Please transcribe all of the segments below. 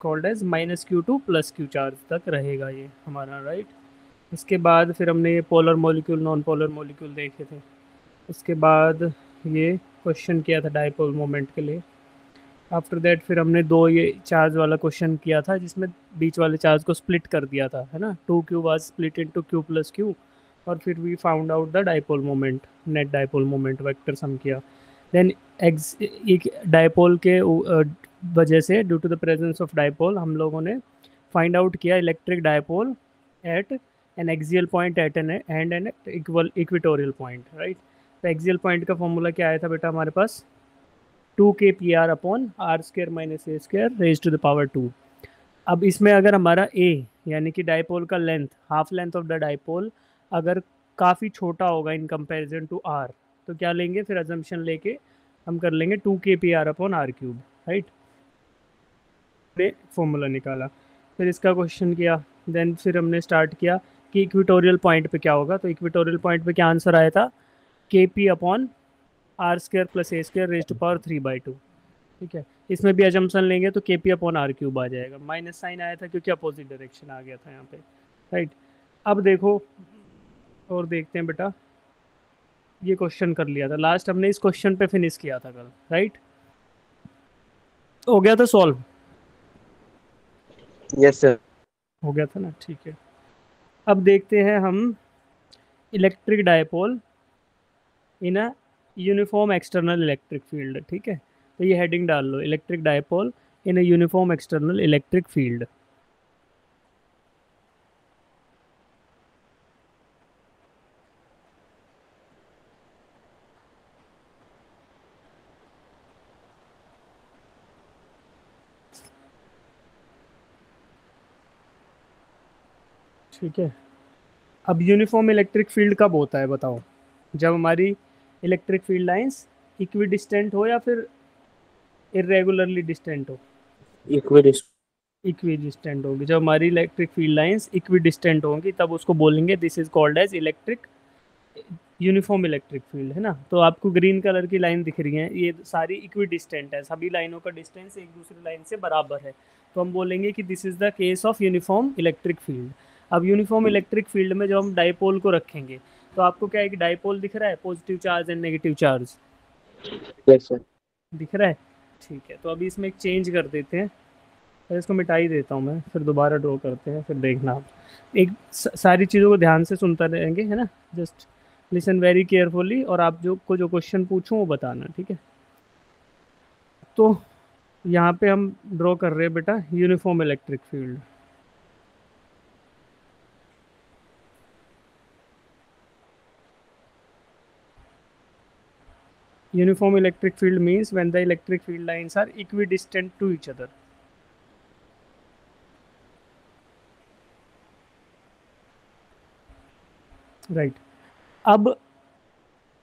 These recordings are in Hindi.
Called as minus Q to plus Q charge तक रहेगा ये हमारा, राइट। इसके बाद फिर हमने ये polar molecule non polar molecule देखे थे। उसके बाद ये क्वेश्चन किया था डाइपोल मोमेंट के लिए। आफ्टर दैट फिर हमने दो ये चार्ज वाला क्वेश्चन किया था जिसमें बीच वाले चार्ज को स्प्लिट कर दिया था, है ना। Two Q was split into Q plus Q, और फिर we found out the dipole moment, net dipole moment vector sum किया। देन एक डाइपोल के वजह से, due to the presence of dipole, हम लोगों ने फाइंड आउट किया electric dipole at an axial point at an and an equal equatorial point, right. तो एक्सियल पॉइंट का फॉर्मूला क्या आया था बेटा हमारे पास, 2 kpr upon R square minus A square raise to the power 2। अब इसमें अगर हमारा ए यानी कि डाइपोल का length, half length of the dipole अगर काफ़ी छोटा होगा इन कंपैरिजन टू आर, तो क्या लेंगे फिर अजम्पशन लेके हम कर लेंगे 2 kpr upon R cube, right. ने फॉर्मूला निकाला, फिर इसका क्वेश्चन किया। देन फिर हमने स्टार्ट किया कि इक्वेटोरियल पॉइंट पे क्या होगा। तो इक्वेटोरियल पॉइंट पे क्या आंसर आया था, kp upon R square plus A square raise to power 3/2, ठीक है। इसमें भी अजम्पशन लेंगे तो kp अपॉन आर क्यूब आ जाएगा। माइनस साइन आया था क्योंकि अपोजिट डायरेक्शन आ गया था यहाँ पे, राइट। अब देखो और देखते हैं बेटा, ये क्वेश्चन कर लिया था लास्ट हमने, इस क्वेश्चन पे फिनिश किया था कल, राइट। हो गया था सॉल्व, यस सर। हो गया था ना, ठीक है। अब देखते हैं हम electric dipole in a uniform external electric field, ठीक है। तो ये हेडिंग डाल लो, electric dipole in a uniform external electric field. ठीक है। अब यूनिफॉर्म इलेक्ट्रिक फील्ड कब होता है बताओ, जब हमारी electric field lines equidistant हो या फिर इरेगुलरली डिस्टेंट हो। इक्वी डिस्टेंट होगी, जब हमारी electric field lines equidistant होंगी तब उसको बोलेंगे this is called as electric uniform electric field, है ना। तो आपको ग्रीन कलर की लाइन दिख रही है, ये सारी इक्वी डिस्टेंट है, सभी लाइनों का डिस्टेंस एक दूसरी लाइन से बराबर है। तो हम बोलेंगे कि this is the case of uniform electric field. अब यूनिफॉर्म इलेक्ट्रिक फील्ड में जब हम डाइपोल को रखेंगे तो आपको क्या है कि डाइपोल दिख रहा है, positive charge and negative charge yes sir. दिख रहा है, ठीक है। तो अभी इसमें एक चेंज कर देते हैं, तो इसको मिटा ही देता हूँ मैं, फिर दोबारा ड्रॉ करते हैं, फिर देखना आप एक सारी चीज़ों को ध्यान से सुनता रहेंगे, है ना। जस्ट लिसन वेरी केयरफुली, और आप जो क्वेश्चन पूछूं वो बताना, ठीक है। तो यहाँ पे हम ड्रॉ कर रहे हैं बेटा uniform electric field. Uniform electric field means when the electric field lines are equidistant to each other. Right. अब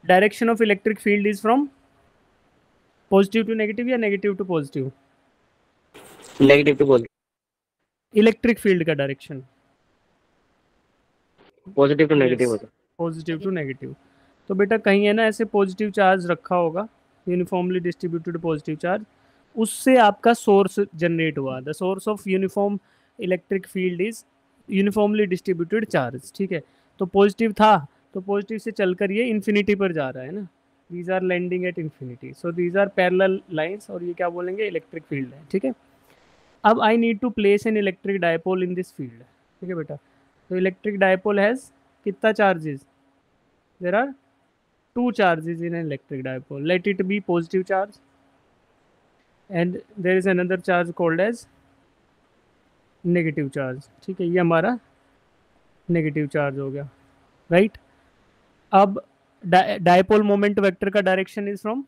direction of electric field is from positive to negative या negative to positive, negative to electric field का डायरेक्शन पॉजिटिव टू नेगेटिव होता है। Positive to negative. तो बेटा कहीं है ना ऐसे पॉजिटिव चार्ज रखा होगा, यूनिफॉर्मली डिस्ट्रीब्यूटेड पॉजिटिव चार्ज, उससे आपका सोर्स जनरेट हुआ। The source of uniform electric field is uniformly distributed charge, ठीक है। तो पॉजिटिव था, तो पॉजिटिव से चलकर ये इन्फिनिटी पर जा रहा है ना, these are landing at infinity, so these are parallel lines, और ये क्या बोलेंगे इलेक्ट्रिक फील्ड है, ठीक है। अब I need to place an electric dipole in this field, ठीक है बेटा। तो इलेक्ट्रिक डायपोल हैज कितना charges, there are two charges in an electric dipole. Let it be positive charge, and there is another charge called as negative charge, ठीक है। ये हमारा नेगेटिव चार्ज हो गया, राइट। अब डायपोल मोमेंट वेक्टर का direction is from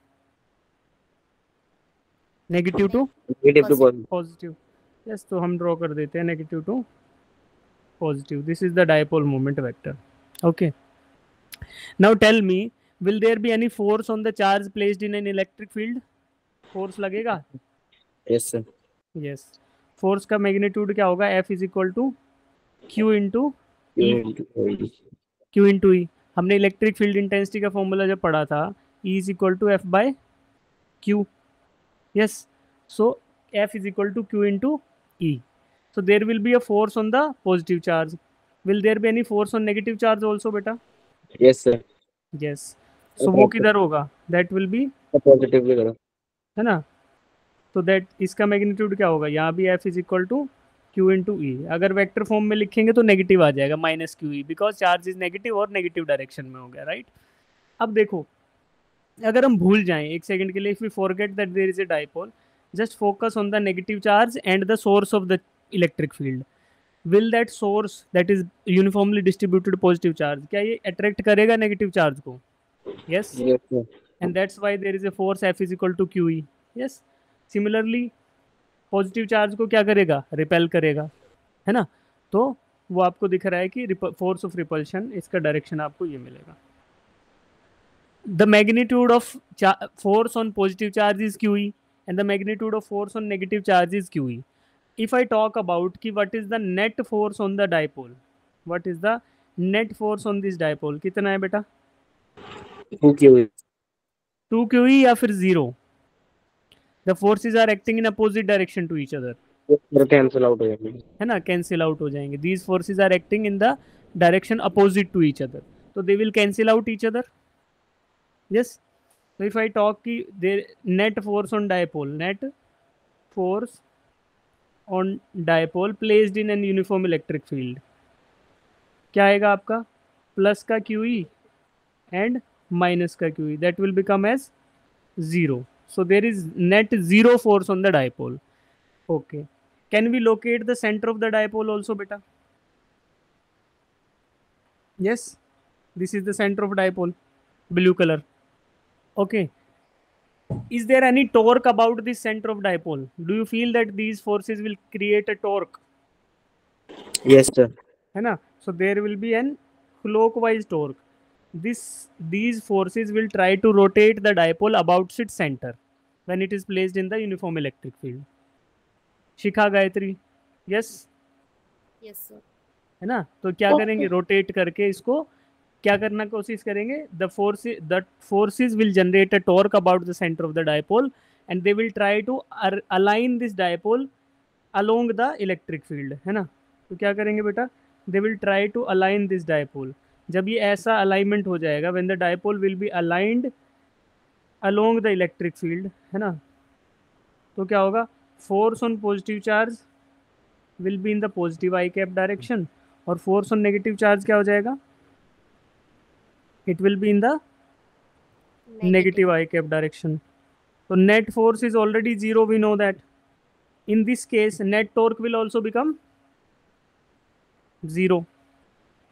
negative to positive. Yes, तो हम ड्रॉ कर देते हैं negative to positive. This is the dipole moment vector, okay. Now tell me, will there be any force on the charge placed in an electric field? Force लगेगा, यस सर। यस। फोर्स का मैग्नीट्यूड क्या होगा, F is equal to Q into E, Q into E. हमने इलेक्ट्रिक फील्ड इंटेंसिटी का फॉर्मूला जब पढ़ा था, E is equal to F by Q, yes. So F is equal to Q into E. So there will be a force on the positive charge. Will there be any force on negative charge also, beta? Yes, sir. Yes. So वो किधर होगा? That will be, पॉजिटिवली करो. है ना? तो दैट इसका मैग्नीट्यूड क्या होगा? यहाँ भी F is equal to Q into E. अगर वेक्टर फॉर्म में लिखेंगे तो नेगेटिव आ जाएगा, minus Q E, because charge is negative और नेगेटिव डायरेक्शन में हो गया, राइट? अब देखो, अगर हम भूल जाएं एक सेकंड के लिए, if we forget that there is a dipole, just focus on the negative charge and the source of the electric field. Will that source that is uniformly distributed positive charge, क्या ये अट्रैक्ट करेगा नेगेटिव चार्ज को? Yes. Yes, sir. And that's why there is a force F is equal to Q E. Yes. Similarly positive charge को क्या करेगा? रिपेल करेगा, है ना? तो वो आपको दिख रहा है कि फोर्स ऑफ रिपल्शन, इसका डायरेक्शन आपको ये मिलेगा. The magnitude of force on positive charge is Q E and the magnitude of force on negative charge is Q E. If I talk about कि what is the net force on the dipole, what is the net force on this dipole, कितना है बेटा? 2 QE. 2 क्यू ई या फिर 0? The forces are acting in opposite direction to each other, cancel out हो जाएंगे. है ना? कैंसिल आउट हो जाएंगे. These forces are acting in the direction opposite to each other, तो they will cancel out each other. Yes. so if I talk ki the net force on dipole, net force on dipole placed in an uniform electric field, क्या आएगा आपका? प्लस का QE and minus का QE, that will become as 0. so there is net 0 force on the dipole. okay, can we locate the center of the dipole also, beta? yes, this is the center of dipole, blue color. okay, is there any torque about this center of dipole? Do you feel that these forces will create a torque? Yes, sir. है ना? So there will be an clockwise torque. These forces will try to rotate the dipole about its center when it is placed in the uniform electric field. Shikha Gayatri, yes? Yes, sir. है ना? तो क्या करेंगे? रोटेट करके इसको क्या करना कोशिश करेंगे? the forces will generate a torque about the center of the dipole and they will try to align this dipole along the electric field, है ना? तो क्या करेंगे बेटा? they will try to align this dipole. जब ये ऐसा अलाइनमेंट हो जाएगा, when the dipole will be aligned along the electric field, है ना? तो क्या होगा? force on positive charge will be in the positive I cap direction और force on negative charge क्या हो जाएगा? it will be in the negative I cap direction. So net force is already 0, we know that. In this case, net torque will also become 0.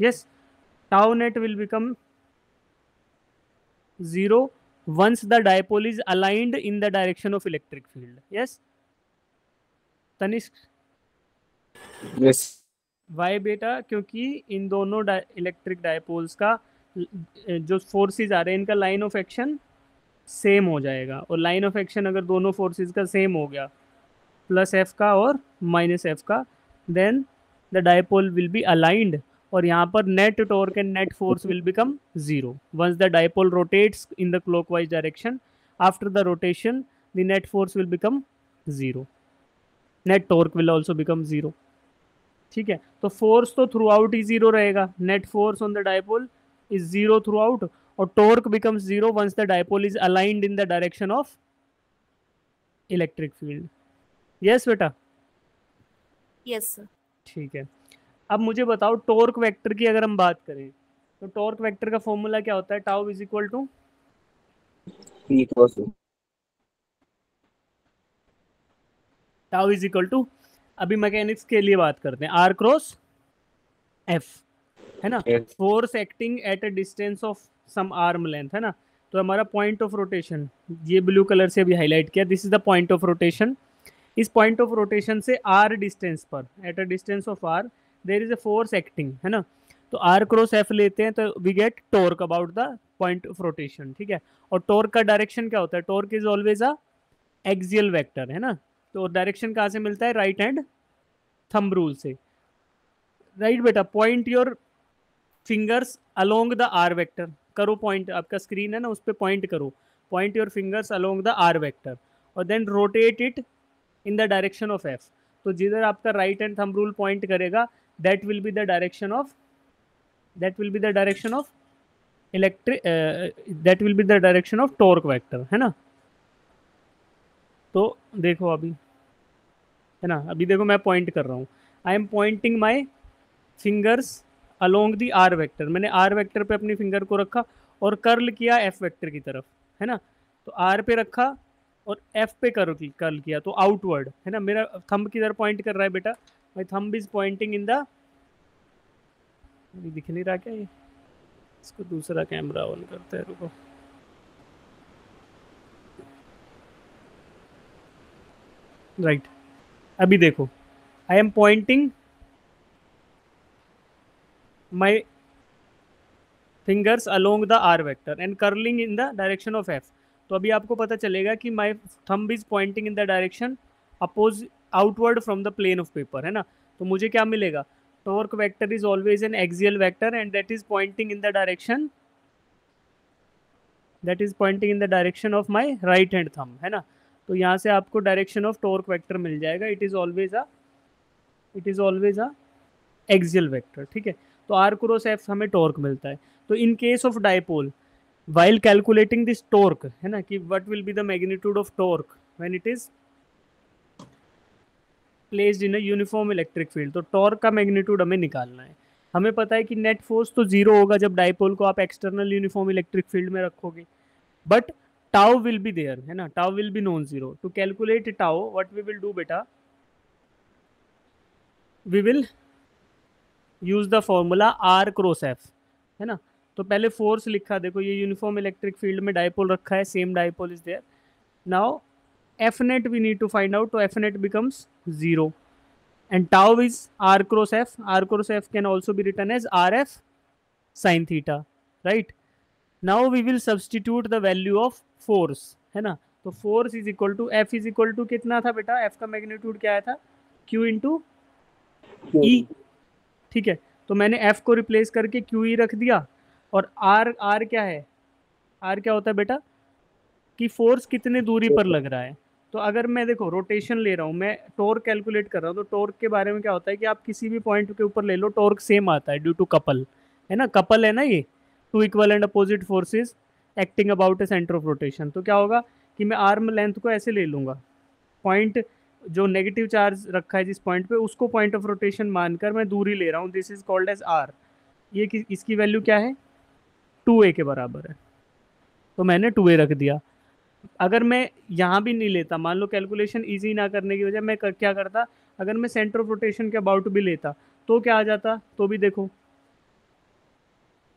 Yes, tau net will become 0 once the dipole is aligned in the direction of electric field. Yes, Tanishq? Yes. Why बेटा? क्योंकि इन दोनों इलेक्ट्रिक डायपोल्स का जो फोर्सेस आ रहे हैं, इनका लाइन ऑफ एक्शन सेम हो जाएगा. और लाइन ऑफ एक्शन अगर दोनों फोर्सेस का सेम हो गया, प्लस एफ का और माइनस एफ का, then the dipole will be aligned और यहाँ पर net torque and net force will become 0 once the dipole rotates in the clockwise direction. After the rotation the net force will become 0, net torque will also become 0. ठीक है, तो फोर्स तो थ्रू आउट ही 0 रहेगा. Net force on the dipole is 0 throughout or torque becomes 0 once the dipole is aligned in the direction of electric field. yes बेटा? Yes, sir. ठीक है. अब मुझे बताओ टॉर्क वेक्टर की अगर हम बात करें तो टॉर्क वेक्टर का फॉर्मूला क्या होता है? Tau is equal to P cross tau is equal to, अभी मैकेनिक्स के लिए बात करते हैं, आर क्रॉस एफ, है ना? Force acting at a distance of some arm length, है ना? तो हमारा पॉइंट ऑफ रोटेशन ये ब्लू कलर से अभी हाईलाइट किया, this is the point of rotation. इस पॉइंट ऑफ रोटेशन से आर डिस्टेंस पर, at a distance of R, there is a force acting, है ना? तो आर क्रॉस एफ लेते हैं तो we get torque about the point of rotation. ठीक है, और टॉर्क का डायरेक्शन क्या होता है? Torque is always a axial vector, है ना? तो डायरेक्शन कहाँ से मिलता है? राइट हैंड थंब रूल से. राइट बेटा? Point your fingers along the R vector, करो पॉइंट, आपका स्क्रीन है ना, उस पर पॉइंट करो. Point your fingers along the R vector और then rotate it in the direction of F. तो जिधर आपका right hand thumb rule point करेगा that will be the direction of torque vector, है ना। तो देखो अभी, है ना, अभी देखो मैं पॉइंट कर रहा हूँ, I am pointing my fingers along the R vector, मैंने आर वेक्टर पे अपनी फिंगर को रखा और कर्ल किया एफ वेक्टर की तरफ, है ना। तो आर पे रखा और एफ पे कर्ल किया, तो आउटवर्ड, है ना, मेरा थंब किधर पॉइंट कर रहा है बेटा, my thumb is pointing in the, दिख नहीं रहा क्या ये, इसको दूसरा कैमरा ऑन करते हैं, रुको। राइट, अभी देखो, I am pointing my fingers along the R vector and curling in the direction of F. तो अभी आपको पता चलेगा कि my thumb is pointing in the direction oppose outward from the plane of paper, है ना। तो मुझे क्या मिलेगा, torque vector is always an axial vector and that is pointing in the direction of my right hand thumb, है ना। तो यहाँ से आपको डायरेक्शन ऑफ टॉर्क वेक्टर मिल जाएगा, it is always a axial vector, ठीक है। तो आर क्रॉस एफ हमें टॉर्क मिलता है। तो in case of dipole while calculating this torque, है ना, कि what will be the magnitude of torque when it is placed in a uniform electric field, तो टॉर्क का मैग्नीट्यूड हमें निकालना है। हमें पता है कि नेट फोर्स तो जीरो होगा जब डायपोल को आप एक्सटर्नल यूनिफॉर्म इलेक्ट्रिक फील्ड में रखोगे, but tau will be there, है ना, tau will be non zero. To calculate tau what we will do बेटा, we will use the formula R cross F, है ना। तो पहले फोर्स लिखा, देखो ये यूनिफॉर्म इलेक्ट्रिक फील्ड में डायपोल रखा है, same dipole is there. Now F net we need to find out, तो F net becomes zero and tau is r cross f. R cross f can also be written as rf sin theta, right? Now we will substitute the value of force, है ना। तो force is equal to f is equal to कितना था बेटा, f का मैग्नीट्यूड क्या आया था, q into e, ठीक है। तो मैंने f को रिप्लेस करके QE रख दिया, और r क्या है, r क्या होता है बेटा, कि फोर्स कितने दूरी पर लग रहा है। तो अगर मैं देखो रोटेशन ले रहा हूँ, मैं टॉर्क कैलकुलेट कर रहा हूँ, तो टॉर्क के बारे में क्या होता है कि आप किसी भी पॉइंट के ऊपर ले लो, टॉर्क सेम आता है ड्यू टू कपल, है ना, कपल है ना ये, two equal and opposite forces acting about a centre of rotation. तो क्या होगा कि मैं आर्म लेंथ को ऐसे ले लूँगा, पॉइंट जो नेगेटिव चार्ज रखा है जिस पॉइंट पे, उसको पॉइंट ऑफ रोटेशन मानकर मैं दूरी ले रहा हूँ, this is called as R. ये इसकी वैल्यू क्या है, 2a के बराबर है, तो मैंने 2a रख दिया। अगर मैं यहाँ भी नहीं लेता, मान लो कैलकुलेशन इजी ना करने की वजह मैं क्या करता, अगर मैं सेंटर ऑफ रोटेशन के अबाउट भी लेता तो क्या आ जाता, तो भी देखो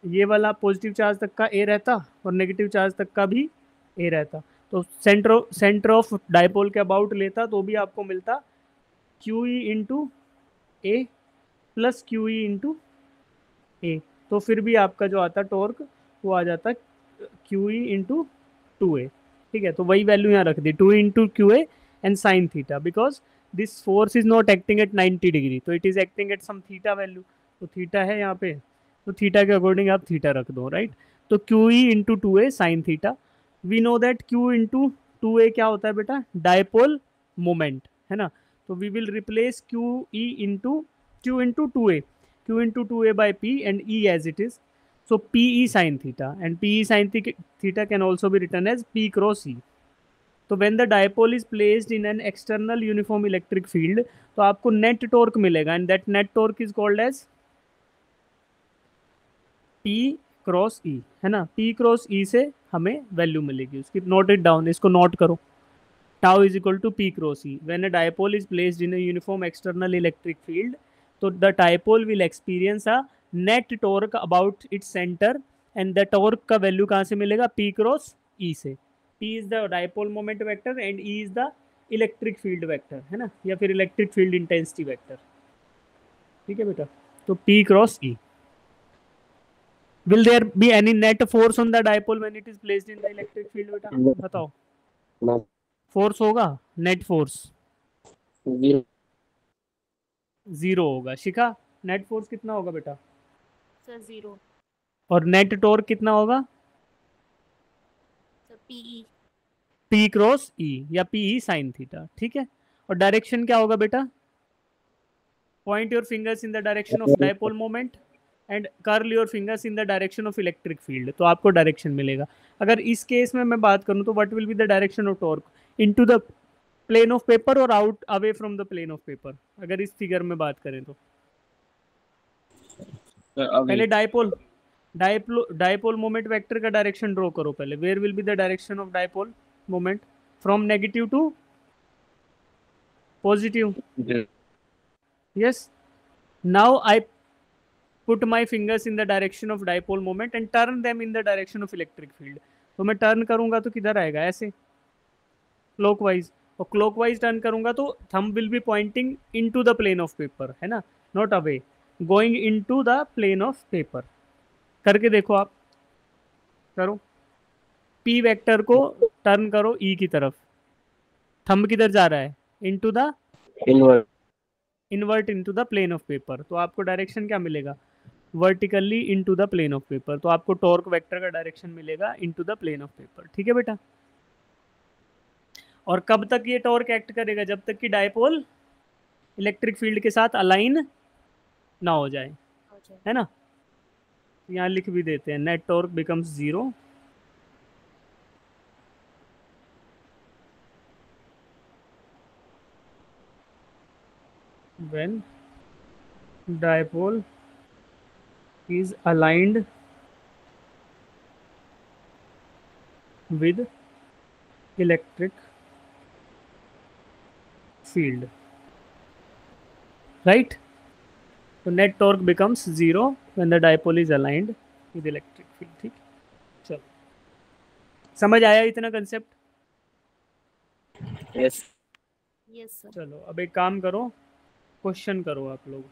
ये वाला पॉजिटिव चार्ज तक का ए रहता और नेगेटिव चार्ज तक का भी ए रहता। तो सेंटर ऑफ डायपोल के अबाउट लेता तो भी आपको मिलता क्यू ई इंटू ए प्लस क्यू ई इंटू ए, तो फिर भी आपका जो आता टॉर्क वो आ जाता क्यू ई इंटू 2a, ठीक है। तो वही वैल्यू यहाँ रख दी, 2 into Q A and sine theta, because this force is not acting at 90 degree, तो it is acting at some theta value, तो थीटा है यहाँ पे, तो थीटा के अकॉर्डिंग आप थीटा रख दो, राइट। तो Q E into 2a sine theta, we know that Q into 2a क्या होता है बेटा, डायपोल मोमेंट, है ना। तो we will replace Q into 2a, q into 2a by p and e as it is. So pe sin theta, and pe sin theta can also be written as p cross e. तो when the dipole is placed in an external uniform electric field, तो आपको net torque मिलेगा, and that net torque is called as p cross e, है ना। p cross e से हमें वैल्यू मिलेगी उसकी, नोट इट डाउन, इसको नोट करो। tau is equal to p cross e when a dipole is placed in a uniform external electric field, तो the dipole will experience a net torque about its center, and the torque का वैल्यू कहाँ से मिलेगा, p cross e से। p is the dipole moment vector and e is the electric field vector, है ना, या फिर electric field intensity vector, ठीक है बेटा। तो p cross e, will there be any net force on the dipole when it is placed in the electric field बेटा, बताओ, फोर्स होगा, नेट फोर्स जीरो होगा। शिखा, नेट फोर्स कितना होगा बेटा, सर जीरो, और नेट टॉर्क कितना होगा, सर पीई, पी क्रॉस ई या पी ई साइन थीटा, ठीक है। और डायरेक्शन क्या होगा बेटा, point your fingers in the direction of dipole moment and curl your fingers in the direction of electric field, तो आपको डायरेक्शन मिलेगा. अगर इस केस में मैं बात करूं तो what will be the direction of torque, into the plane of paper और out away from the plane of paper. अगर इस फिगर में बात करें तो पहले डाइपोल मोमेंट वेक्टर का डायरेक्शन ड्रॉ करो पहले. Where will be the direction of dipole moment, from negative to positive. Yes. Now I put my fingers in the direction of dipole moment and turn them in the direction of electric field. तो मैं टर्न करूंगा तो किधर आएगा, ऐसे क्लॉकवाइज. और क्लॉकवाइज टर्न करूंगा तो thumb will be pointing into the plane of paper, है ना, not away, going into the plane of paper. करके देखो आप, करो. पी वेक्टर को टर्न करो ई की तरफ, थंब किधर जा रहा है, into the invert into the plane of paper. तो आपको डायरेक्शन क्या मिलेगा, vertically into the plane of paper. तो आपको टॉर्क वेक्टर का डायरेक्शन मिलेगा into the plane of paper. ठीक है बेटा. और कब तक ये टॉर्क एक्ट करेगा, जब तक कि डायपोल इलेक्ट्रिक फील्ड के साथ अलाइन ना हो जाए, है ना. यहाँ लिख भी देते हैं, net torque becomes 0 when dipole is aligned with electric field, right? So net torque becomes 0 when the dipole is aligned with electric field. ठीक, चलो समझ आया इतना कंसेप्ट? यस. Yes sir. चलो अब एक काम करो, क्वेश्चन करो आप लोग.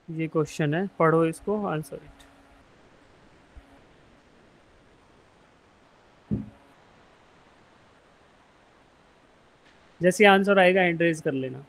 ये क्वेश्चन है, पढ़ो इसको, आंसर इट. जैसे आंसर आएगा हैंड रेज कर लेना.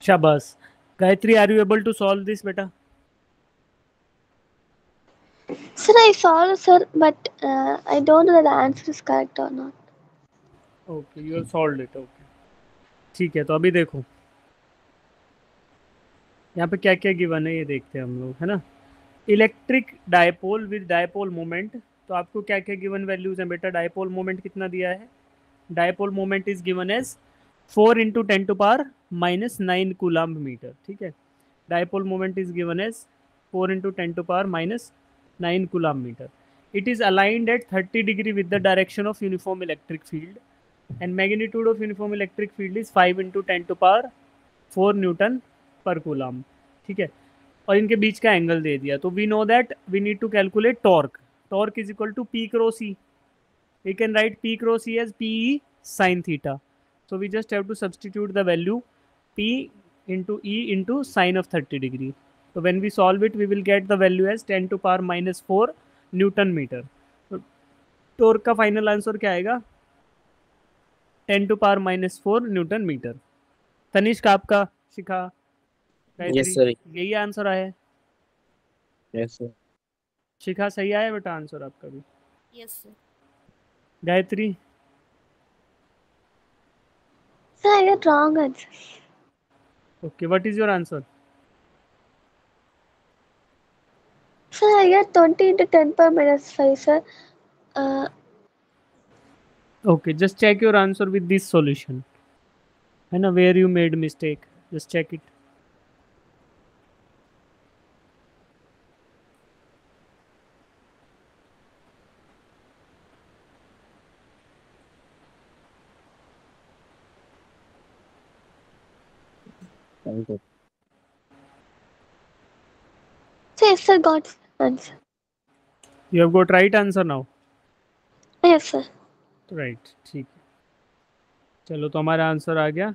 शाबाश. Gayatri, are you able to solve this बेटा? Sir, I solved, sir, but I don't know that the answer is correct or not. Okay, you have solved it. Okay ठीक है. तो अभी देखो यहाँ पे क्या क्या गिवन है, ये देखते हैं हम लोग, है ना. Electric dipole with dipole moment, तो आपको क्या क्या गिवन वैल्यूज हैं बेटा. डायपोल मोमेंट कितना दिया है, dipole moment is given as 4 × 10⁻⁻9 coulomb metre. ठीक है, dipole moment is given as 4 × 10⁻⁻9 coulomb metre. It is aligned at 30 degree with the direction of uniform electric field, and magnitude of uniform electric field is 5 × 10⁻4 Newton पर कूलम्ब. ठीक है, और इनके बीच का एंगल दे दिया. तो we know that we need to calculate torque. Torque is equal to P × E. We can write P × E as PE sin theta. So we just have to substitute the value P into E into sine of 30 degree. So when we solve it, we will get the value as 10⁻⁻4 newton metre. तो टॉर्क का फाइनल आंसर क्या आएगा, 10⁻⁻4 न्यूटन मीटर. तनिष्क आपका, शिखा, यस सर. यही आंसर आया है. Yes sir. शिखा सही आया बेटा आंसर आपका भी. Yes sir. Gayatri, Sir, I got wrong answer. Okay, what is your answer? Sir, I get 20 into 10 power minus 5, sir. Uh, Okay, just check your answer with this solution. And where you made mistake, just check it. I'm good. yes, sir, got answer. You have got right answer now. Yes, sir. Right, ठीक है, चलो तो हमारा आंसर आ गया.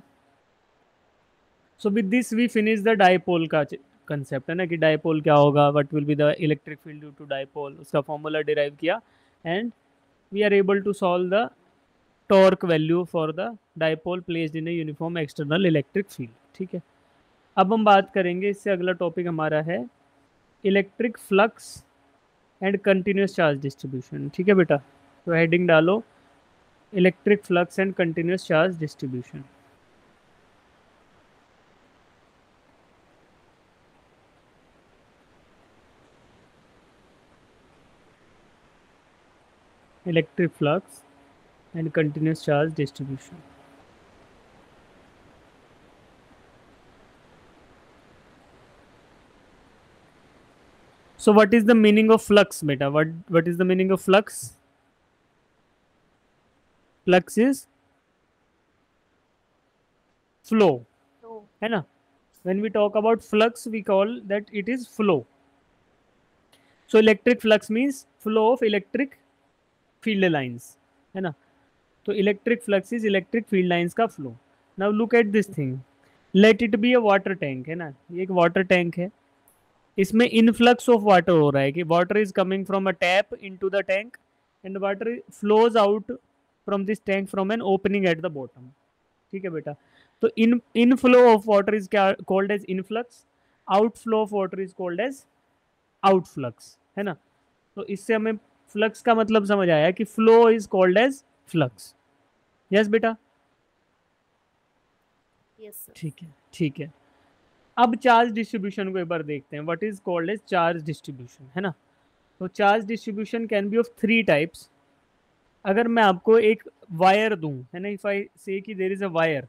So with this we finish the dipole का कंसेप्ट, है ना, कि डाइपोल क्या होगा, what will be the electric field due to dipole, उसका फॉर्मूला डिराइव किया, and we are able to solve the torque value for the dipole placed in a uniform external electric field. ठीक है, अब हम बात करेंगे, इससे अगला टॉपिक हमारा है electric flux and continuous charge distribution. ठीक है बेटा, तो हेडिंग डालो electric flux and continuous charge distribution. Electric flux and continuous charge distribution. So what is the meaning of flux, beta? What is the meaning of flux? Flux is flow, So, है ना. When we talk about flux, we call that it is flow. So electric flux means flow of electric field lines, है ना. तो electric flux is electric field lines का flow. Now look at this thing, let it be a water tank, है ना, ये एक वाटर टैंक है. इसमें इनफ्लक्स ऑफ वाटर हो रहा है कि water is coming from a tap into the tank and water flows out from this tank from an opening at the bottom. ठीक है बेटा, तो inflow of water is क्या called as influx, outflow of water is called as outflux, है ना. तो इससे हमें फ्लक्स का मतलब समझ आया कि flow is called as flux. Yes बेटा, yes, sir. ठीक है, ठीक है. अब चार्ज डिस्ट्रीब्यूशन को एक बार देखते हैं, what is called as charge distribution, है ना. तो charge distribution can be of 3 types. अगर मैं आपको एक वायर दूं, है ना, इफ आई से कि देयर इज अ वायर,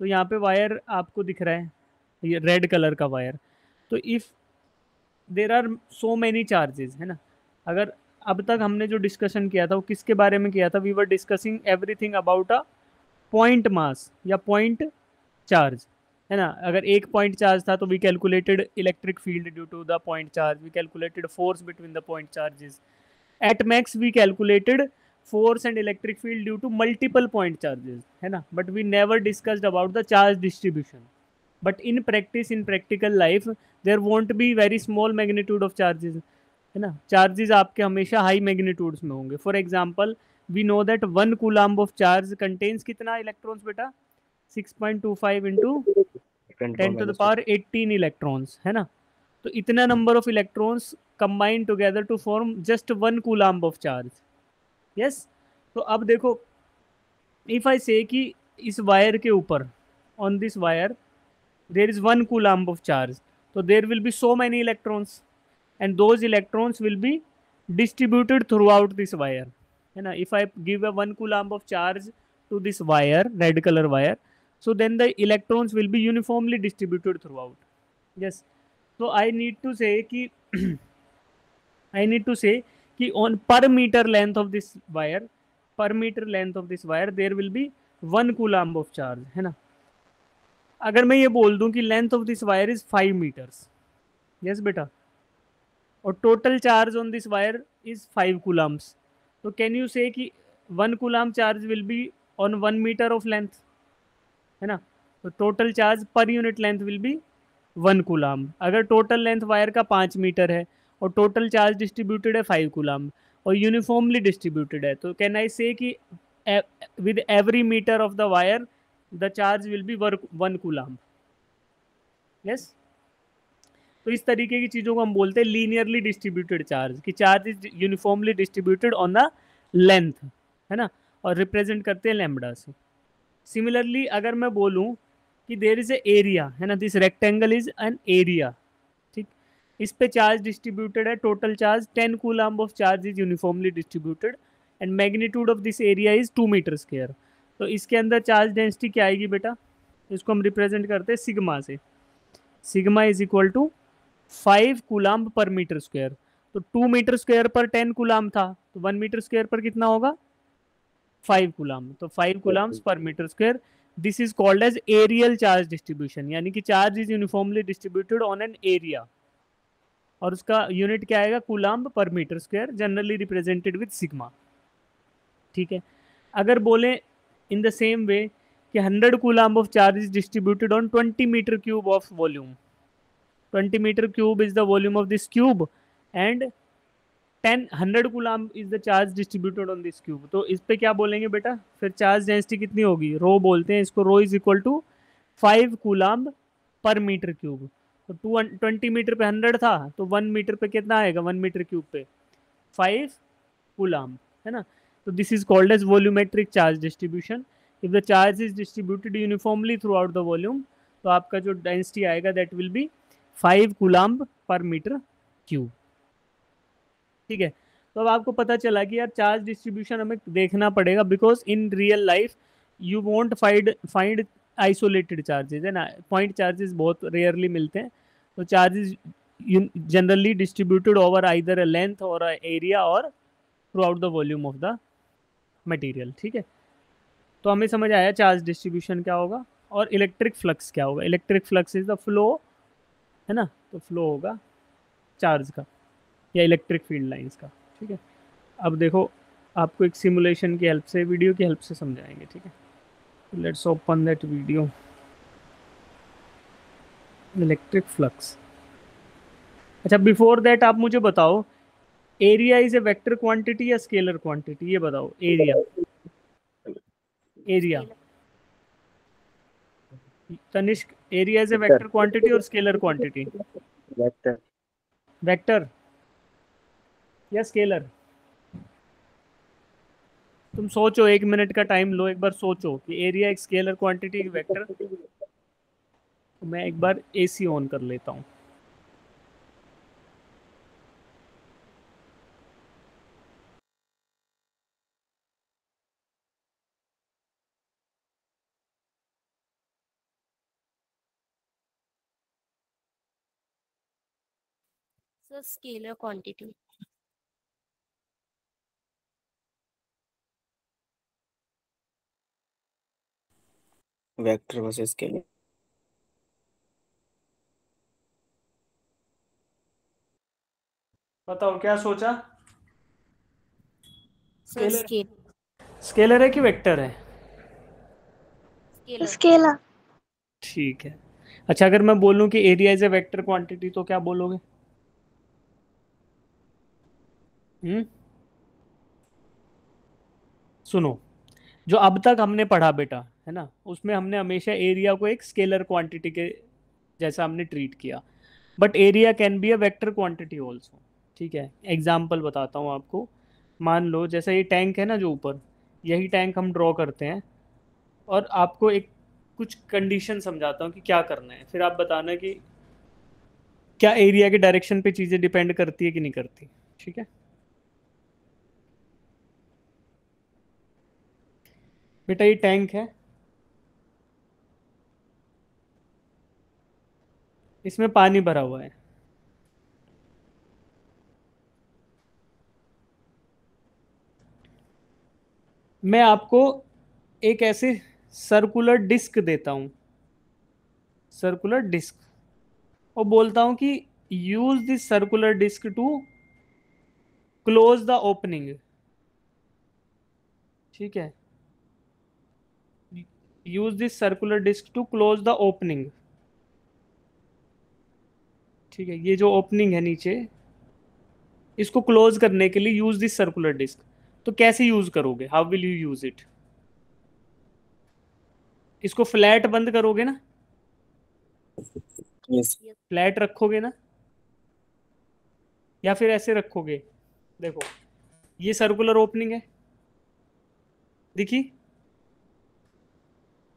तो यहाँ पे वायर आपको दिख रहा है, ये रेड कलर का वायर. तो if there are so many charges, है ना, अगर अब तक हमने जो डिस्कशन किया था वो किसके बारे में किया था, we were discussing everything about a point mass या पॉइंट चार्ज, है ना. अगर एक पॉइंट चार्ज था तो we calculated electric field due to the point charge, we calculated force between the point charges. At max we calculated force and electric field due to multiple point charges, है ना. but we never discussed about the charge distribution. but in practice, in practical life, there won't be very small magnitude of charges, है ना. चार्जेस आपके हमेशा हाई मैग्नीट्यूड्स में होंगे. For example, we know that 1 coulomb of charge contains कितना इलेक्ट्रॉन्स बेटा, 6.25 into 10 to the power 18 electrons, है ना. तो इतना number of electrons combine together to form just 1 coulomb of charge. Yes, तो अब देखो, इफ आई से कि इस वायर के ऊपर, on this wire there is 1 coulomb of charge, तो there will be so many electrons and those electrons will be distributed throughout this wire, है ना. if I give a 1 coulomb of charge to this wire, red color wire, so then the electrons will be uniformly distributed throughout. yes, so I need to say कि on per meter length of this wire, there will be 1 coulomb of charge, है ना. अगर मैं ये बोल दूं कि length of this wire is 5 metres, yes बेटा, और total charge on this wire is 5 coulombs, तो कैन यू से कि 1 coulomb charge will be on 1 metre of length, है ना. तो total charge per unit length will be 1 coulomb. अगर टोटल लेंथ वायर का 5 मीटर है और टोटल चार्ज डिस्ट्रीब्यूटेड है 5 कूलम और यूनिफॉर्मली डिस्ट्रीब्यूटेड है, तो कैन आई से कि with every metre of the wire the charge will be 1 coulomb. Yes, तो इस तरीके की चीज़ों को हम बोलते हैं लीनियरली डिस्ट्रीब्यूटेड चार्ज, कि charge is uniformly distributed on the length, है ना, और रिप्रेजेंट करते हैं लैम्बडा से. सिमिलरली अगर मैं बोलूं कि देयर इज ए एरिया, है ना, this rectangle is an area, ठीक। इस पे चार्ज डिस्ट्रीब्यूटेड है, total charge 10 coulomb of charge is uniformly distributed and magnitude of this area is 2 metre square. तो इसके अंदर चार्ज डेंसिटी क्या आएगी बेटा, इसको हम रिप्रेजेंट करते हैं सिग्मा से। Sigma is equal to 5 coulomb per metre square. तो 2 मीटर स्क्वायर पर 10 कूलम्ब था, तो 1 मीटर स्क्वायर पर कितना होगा, 5 कूलम्ब। तो 5 coulombs per metre square. This is called as areal charge distribution, यानी कि charge is uniformly distributed on an area, और उसका यूनिट क्या आएगा, coulomb per metre square, generally represented with sigma, ठीक है। अगर बोले इन द सेम वे कि 100 coulomb of charge is distributed on 20 metre cube of volume, 20 meter cube is the volume of this cube and 100 coulomb is the charge distributed on this cube। तो इस पे क्या बोलेंगे बेटा, फिर चार्ज डेंसिटी कितनी होगी, रो बोलते हैं इसको, रो is equal to 5 coulomb per metre cube. तो 20 मीटर पे 100 था, तो 1 मीटर पे कितना आएगा, 1 मीटर क्यूब पे 5 कूलम्ब, है ना। तो this is called as volumetric charge distribution. If the charge is distributed uniformly throughout the volume, तो आपका जो डेंसिटी आएगा that will be 5 coulomb per metre cube, ठीक है। तो अब आपको पता चला कि यार चार्ज डिस्ट्रीब्यूशन हमें देखना पड़ेगा, because in real life you won't find isolated charges, है ना, पॉइंट चार्जेस बहुत रेयरली मिलते हैं। तो charges generally distributed over either a length और अ एरिया और through out the volume of the material, ठीक है। तो हमें समझ आया चार्ज डिस्ट्रीब्यूशन क्या होगा, और इलेक्ट्रिक फ्लक्स क्या होगा। Electric flux is the flow, है ना, तो फ्लो होगा चार्ज का या इलेक्ट्रिक फील्ड लाइंस का, ठीक है। अब देखो आपको एक सिमुलेशन की हेल्प से, वीडियो की हेल्प से समझाएंगे, ठीक है। Let's open that video. Electric flux, अच्छा बिफोर दैट आप मुझे बताओ, area is a vector quantity या स्केलर क्वांटिटी, ये बताओ। Area, area Tanishq, area is a vector quantity और स्केलर क्वांटिटी, वेक्टर। वेक्टर या स्केलर। तुम सोचो, 1 मिनट का टाइम लो, एक बार सोचो कि एरिया एक स्केलर क्वांटिटी एक वेक्टर। तो मैं एक बार एसी ऑन कर लेता हूँ। Sir scalar quantity. Vector versus scalar. बताओ क्या सोचा, सर स्केलर, स्केलर है कि वेक्टर है। स्केलर। Scalar. ठीक है। अच्छा अगर मैं बोलूं कि area is a vector quantity, तो क्या बोलोगे। सुनो, जो अब तक हमने पढ़ा बेटा, है ना, उसमें हमने हमेशा एरिया को एक स्केलर क्वांटिटी के जैसा हमने ट्रीट किया, but area can be a vector quantity also, ठीक है। एग्जाम्पल बताता हूँ आपको। मान लो जैसा ये टैंक है ना जो ऊपर, यही टैंक हम ड्रॉ करते हैं, और आपको एक कुछ कंडीशन समझाता हूँ कि क्या करना है, फिर आप बताना कि क्या एरिया के डायरेक्शन पे चीज़ें डिपेंड करती है कि नहीं करती, ठीक है। बेटा ये टैंक है, इसमें पानी भरा हुआ है। मैं आपको एक ऐसे सर्कुलर डिस्क देता हूँ, सर्कुलर डिस्क, और बोलता हूँ कि use this circular disc to close the opening, ठीक है। Use this circular disc to close the opening, ठीक है। ये जो ओपनिंग है नीचे, इसको क्लोज करने के लिए यूज दिस सर्कुलर डिस्क। तो कैसे यूज करोगे, how will you use it. इसको फ्लैट बंद करोगे ना, यस। फ्लैट रखोगे ना, या फिर ऐसे रखोगे। देखो ये सर्कुलर ओपनिंग है, दिखी,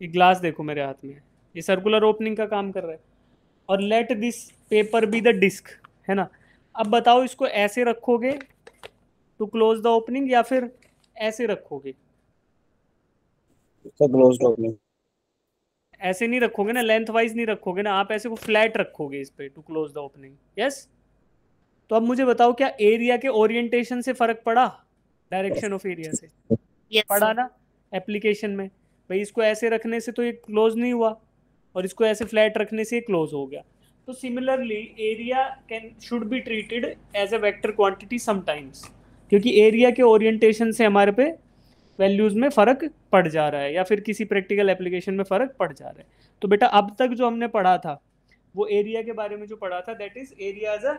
ये ग्लास देखो मेरे हाथ में है, ये सर्कुलर ओपनिंग का काम कर रहा है। और let this paper be the disc, है ना। अब बताओ इसको ऐसे रखोगे टू क्लोज द ओपनिंग या फिर ऐसे रखोगे? Sir closed opening. ऐसे नहीं रखोगे ना, लेंथ वाइज नहीं रखोगे ना, आप ऐसे को फ्लैट रखोगे इस पे to close the opening. Yes. तो अब मुझे बताओ क्या एरिया के ओरिएंटेशन से फर्क पड़ा डायरेक्शन ऑफ एरिया से? Yes, पढ़ा sir. ना एप्लीकेशन में। भाई इसको ऐसे रखने से तो ये क्लोज नहीं हुआ, और इसको ऐसे फ्लैट रखने से क्लोज हो गया। तो similarly area can should be treated as a vector quantity sometimes, क्योंकि एरिया के ओरिएंटेशन से हमारे पे वैल्यूज में फर्क पड़ जा रहा है, या फिर किसी प्रैक्टिकल एप्लीकेशन में फर्क पड़ जा रहा है। तो बेटा अब तक जो हमने पढ़ा था वो एरिया के बारे में जो पढ़ा था, that is area as a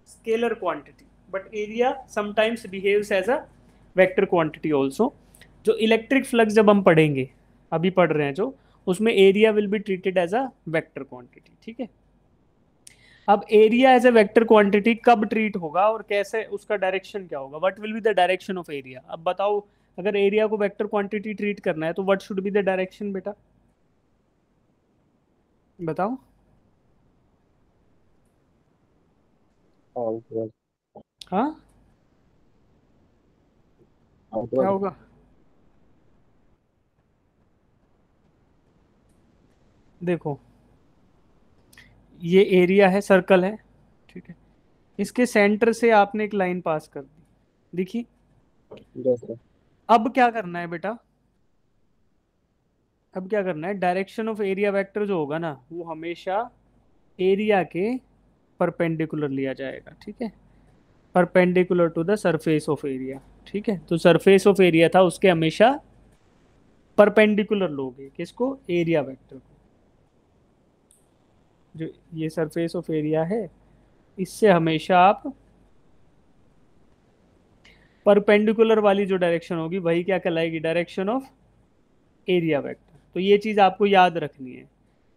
scalar quantity, but area sometimes behaves as a vector quantity also. जो इलेक्ट्रिक फ्लक्स जब हम पढ़ेंगे, अभी पढ़ रहे हैं जो, उसमें area will be treated as a vector quantity. ठीक है। अब area as a vector quantity कब ट्रीट होगा और कैसे, उसका डायरेक्शन क्या होगा? What will be the direction of area? अब बताओ, अगर एरिया को वेक्टर क्वांटिटी ट्रीट करना है तो what should be the direction बेटा? बताओ। आउटवर्ड। हाँ, क्या आउटवर्ड। होगा? देखो, ये एरिया है, सर्कल है, ठीक है। इसके सेंटर से आपने एक लाइन पास कर दी, देखी? Yes sir. अब क्या करना है बेटा? अब क्या करना है, डायरेक्शन ऑफ एरिया वेक्टर जो होगा ना, वो हमेशा एरिया के परपेंडिकुलर लिया जाएगा। ठीक है, perpendicular to the surface of area. ठीक है, तो सरफेस ऑफ एरिया था, उसके हमेशा परपेंडिकुलर लोगे किसको? एरिया वेक्टर को। जो ये सरफेस ऑफ एरिया है, इससे हमेशा आप परपेंडिकुलर वाली जो डायरेक्शन होगी वही क्या कहलाएगी? Direction of area vector. तो ये चीज आपको याद रखनी है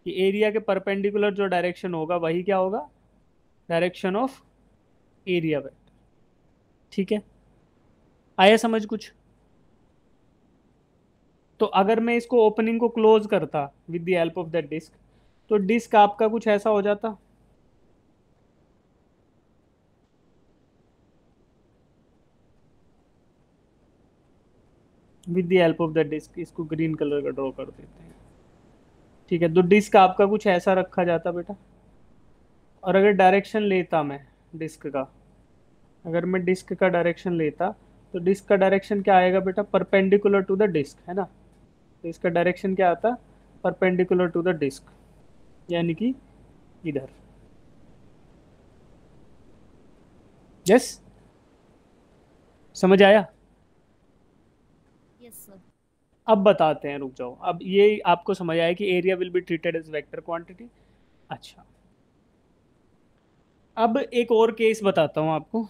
कि एरिया के परपेंडिकुलर जो डायरेक्शन होगा वही क्या होगा? Direction of area vector. ठीक है, आया समझ कुछ? तो अगर मैं इसको ओपनिंग को क्लोज करता with the help of that disc, तो डिस्क आपका कुछ ऐसा हो जाता। With the help of that disc, इसको ग्रीन कलर का ड्रॉ कर देते हैं। ठीक है, तो डिस्क आपका कुछ ऐसा रखा जाता बेटा। और अगर डायरेक्शन लेता मैं डिस्क का, अगर मैं डिस्क का डायरेक्शन लेता, तो डिस्क का डायरेक्शन क्या आएगा बेटा? परपेंडिकुलर टू द डिस्क, है ना। तो इसका डायरेक्शन क्या आता? परपेंडिकुलर टू द डिस्क, यानी कि इधर। यस, समझ आया? Yes, sir. अब बताते हैं, रुक जाओ। अब ये आपको समझ आया कि area will be treated as vector quantity. अच्छा, अब एक और केस बताता हूँ आपको।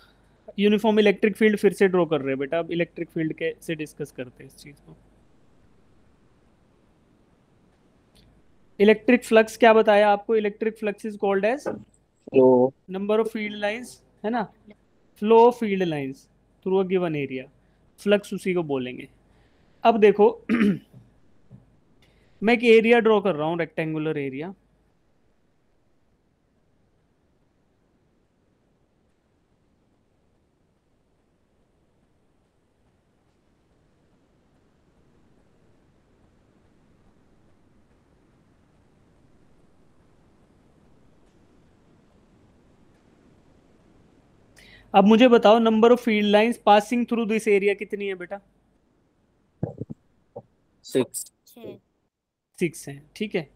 यूनिफॉर्म इलेक्ट्रिक फील्ड फिर से ड्रॉ कर रहे हैं बेटा। अब इलेक्ट्रिक फील्ड के से डिस्कस करते हैं इस चीज को। इलेक्ट्रिक फ्लक्स क्या बताया आपको? Electric flux is called as flow. Number of field lines, है ना। Flow of field lines through a given area, flux उसी को बोलेंगे। अब देखो मैं एक एरिया ड्रॉ कर रहा हूँ, रेक्टेंगुलर एरिया। अब मुझे बताओ number of field lines passing through this area कितनी है बेटा? 6। 6. 6 है, ठीक है।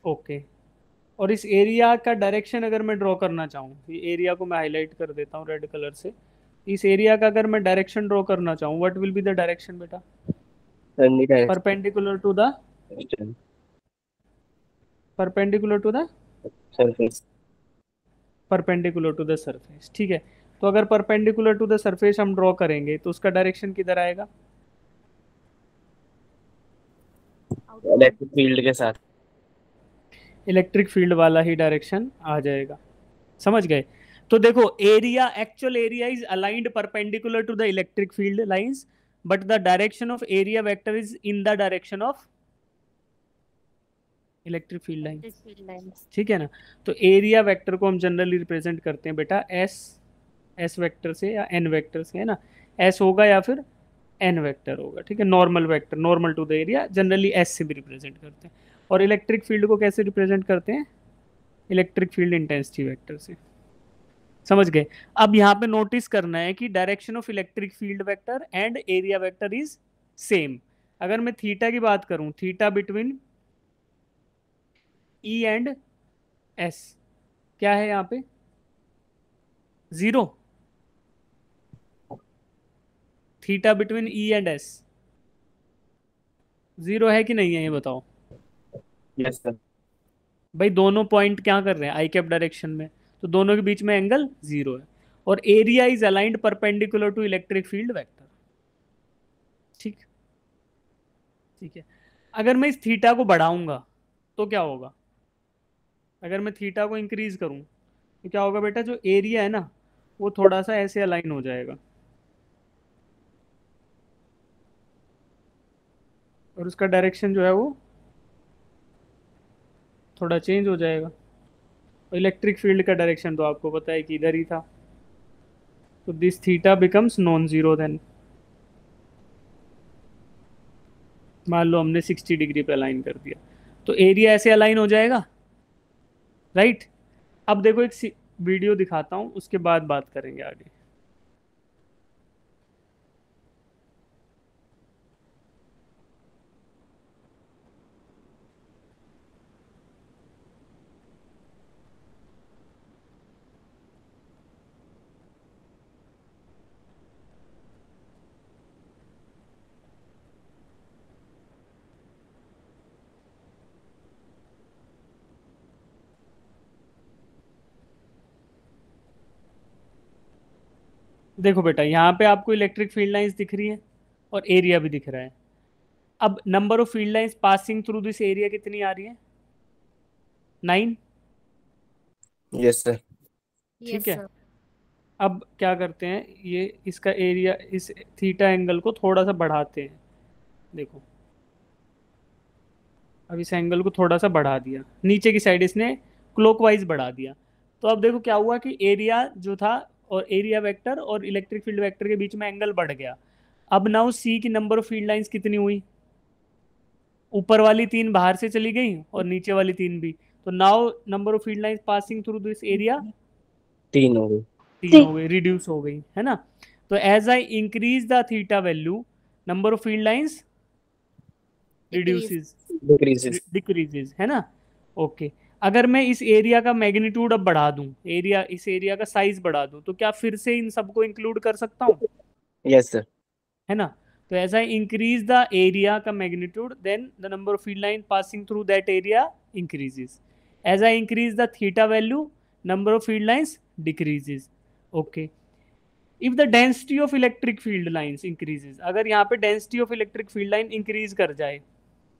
ओके, और इस एरिया का डायरेक्शन अगर मैं ड्रॉ करना चाहूँ, ये एरिया को मैं हाईलाइट कर देता हूँ रेड कलर से। इस एरिया का अगर मैं डायरेक्शन ड्रॉ करना चाहूँ, what will be the direction बेटा? Any direction. Perpendicular to the, perpendicular to the, surface. Perpendicular to the surface. ठीक है, तो अगर परपेंडिकुलर टू द सरफेस हम ड्रॉ करेंगे तो उसका डायरेक्शन किधर आएगा? Outward. इलेक्ट्रिक फील्ड के साथ। इलेक्ट्रिक फील्ड वाला ही डायरेक्शन आ जाएगा। समझ गए? तो देखो, area, actual area is aligned perpendicular to the electric field lines, but the direction of area vector is in the direction of electric field line, This field lines. ठीक है ना। तो एरिया वेक्टर को हम जनरली रिप्रेजेंट करते हैं बेटा एस वेक्टर से या एन वेक्टर से, है ना। एस होगा या फिर एन वेक्टर होगा, ठीक है। Normal vector, normal to the area, generally S से भी रिप्रेजेंट करते हैं। और इलेक्ट्रिक फील्ड को कैसे रिप्रेजेंट करते हैं? इलेक्ट्रिक फील्ड इंटेंसिटी वेक्टर से, समझ गए। अब यहाँ पे नोटिस करना है कि direction of electric field vector and area vector is same. अगर मैं थीटा की बात करूं, theta between E and S क्या है यहाँ पे? 0। Theta between E and S 0 है कि नहीं है, ये बताओ। Yes sir. भाई दोनों पॉइंट क्या कर रहे हैं? आई कैप डायरेक्शन में, तो दोनों के बीच में एंगल 0 है। और area is aligned perpendicular to electric field vector, ठीक, ठीक है। अगर मैं इस थीटा को बढ़ाऊंगा तो क्या होगा? अगर मैं थीटा को इंक्रीज करूं तो क्या होगा बेटा? जो एरिया है ना वो थोड़ा सा ऐसे अलाइन हो जाएगा और उसका डायरेक्शन जो है वो थोड़ा चेंज हो जाएगा। और इलेक्ट्रिक फील्ड का डायरेक्शन तो आपको पता है कि इधर ही था, तो this theta becomes non zero then. मान लो हमने 60 डिग्री पे अलाइन कर दिया तो एरिया ऐसे अलाइन हो जाएगा, राइट। अब देखो एक वीडियो दिखाता हूँ, उसके बाद बात करेंगे आगे। देखो बेटा यहाँ पे आपको इलेक्ट्रिक फील्ड लाइंस दिख रही है और एरिया भी दिख रहा है। अब number of field lines passing through this area कितनी आ रही है? 9, यस सर। Yes, ठीक है। sir. अब क्या करते हैं, ये इसका एरिया, इस थीटा एंगल को थोड़ा सा बढ़ाते हैं। देखो अब इस एंगल को थोड़ा सा बढ़ा दिया, नीचे की साइड इसने क्लॉकवाइज बढ़ा दिया। तो अब देखो क्या हुआ कि एरिया जो था और एरिया वेक्टर और इलेक्ट्रिक फील्ड वेक्टर के बीच में एंगल बढ़ गया। अब नाउ सी की नंबर ऑफ फील्ड लाइंस कितनी हुई? ऊपर वाली 3 बाहर से चली गई और नीचे वाली 3 भी। तो now number of field lines passing through this area 3 हो गई। 3 हो गई, रिड्यूस हो गई, है ना। तो as I increase the theta value, number of field lines Decrease. Reduces, decreases. Decreases, है ना। ओके। अगर मैं इस एरिया का मैग्नीट्यूड अब बढ़ा दूं, एरिया, इस एरिया का साइज बढ़ा दूं, तो क्या फिर से इन सबको इंक्लूड कर सकता हूं? Yes sir. है ना। तो as I increase the area का magnitude then the number of field line passing through that area increases. As I increase the theta value, number of field lines decreases. Okay. If the density of electric field lines increases, अगर यहाँ पे density of electric field line increase कर जाए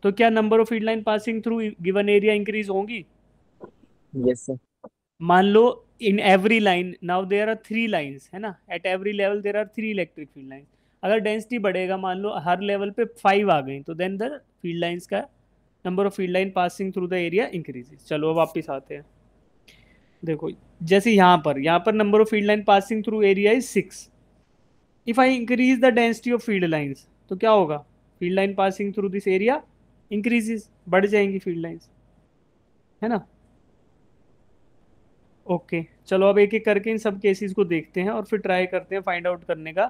तो क्या number of field line passing through given area increase होंगी? Yes sir. मान लो in every line now there are 3 lines, है ना। At every level there are 3 electric field lines. अगर डेंसिटी बढ़ेगा, मान लो हर लेवल पे 5 आ गई, तो देन द फील्ड लाइंस का number of field line passing through the area increases. चलो अब वापस आते हैं। देखो जैसे यहाँ पर number of field line passing through area is 6। If I increase the density of field lines तो क्या होगा? Field line passing through this area increases, बढ़ जाएंगी फील्ड लाइंस, है ना। ओके चलो अब एक एक करके इन सब केसेस को देखते हैं और फिर ट्राई करते हैं फाइंड आउट करने का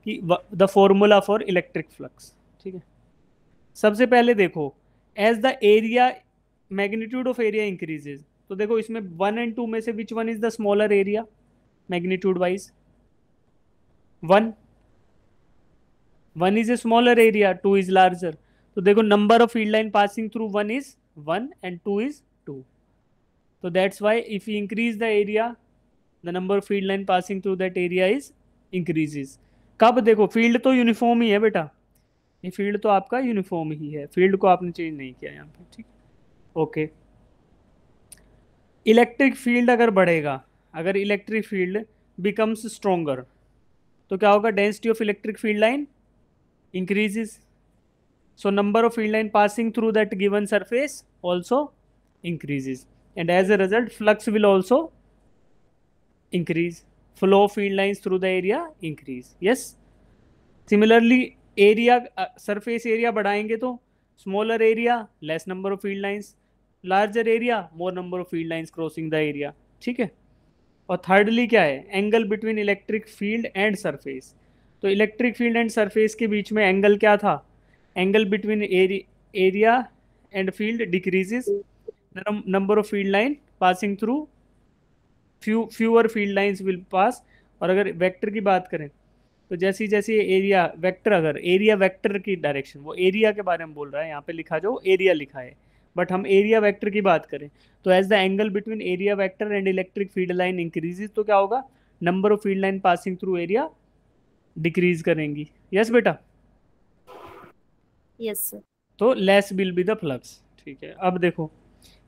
कि the formula for electric flux, ठीक है। सबसे पहले देखो, as the area, magnitude of area increases, तो देखो इसमें 1 and 2 में से which one is the smaller area magnitude wise? 1 is a smaller area, 2 is larger. तो देखो number of field line passing through 1 is 1 and 2 is 2. So that's why if we increase the area, the number of field line passing through that area is increases. कब? देखो फील्ड तो यूनिफॉर्म ही है बेटा, ये फील्ड तो आपका यूनिफॉर्म ही है, फील्ड को आपने चेंज नहीं किया यहाँ पे, ठीक। ओके। इलेक्ट्रिक फील्ड अगर बढ़ेगा, अगर इलेक्ट्रिक फील्ड बिकम्स स्ट्रोंगर तो क्या होगा? Density of electric field line increases, so number of field line passing through that given surface also increases, and as a result flux will also increase, flow of field lines through the area increase. Yes, similarly area, surface area बढ़ाएंगे तो smaller area less number of field lines, larger area more number of field lines crossing the area. ठीक है, और थर्डली क्या है, angle between electric field and surface. तो इलेक्ट्रिक फील्ड एंड सरफेस के बीच में एंगल क्या था, angle between area and field decreases, number of field line passing through, fewer field lines will pass. और अगर वेक्टर की बात करें तो जैसी जैसी एरिया वेक्टर, अगर एरिया वेक्टर की डायरेक्शन, वो एरिया के बारे में बोल रहा है, यहाँ पे लिखा जो एरिया लिखा है, बट हम एरिया वेक्टर की बात करें तो as the angle between area vector and electric field line increases, तो क्या होगा, number of field line passing through area decrease करेंगी। यस बेटा, Yes, sir. तो less will be the flux. ठीक है, अब देखो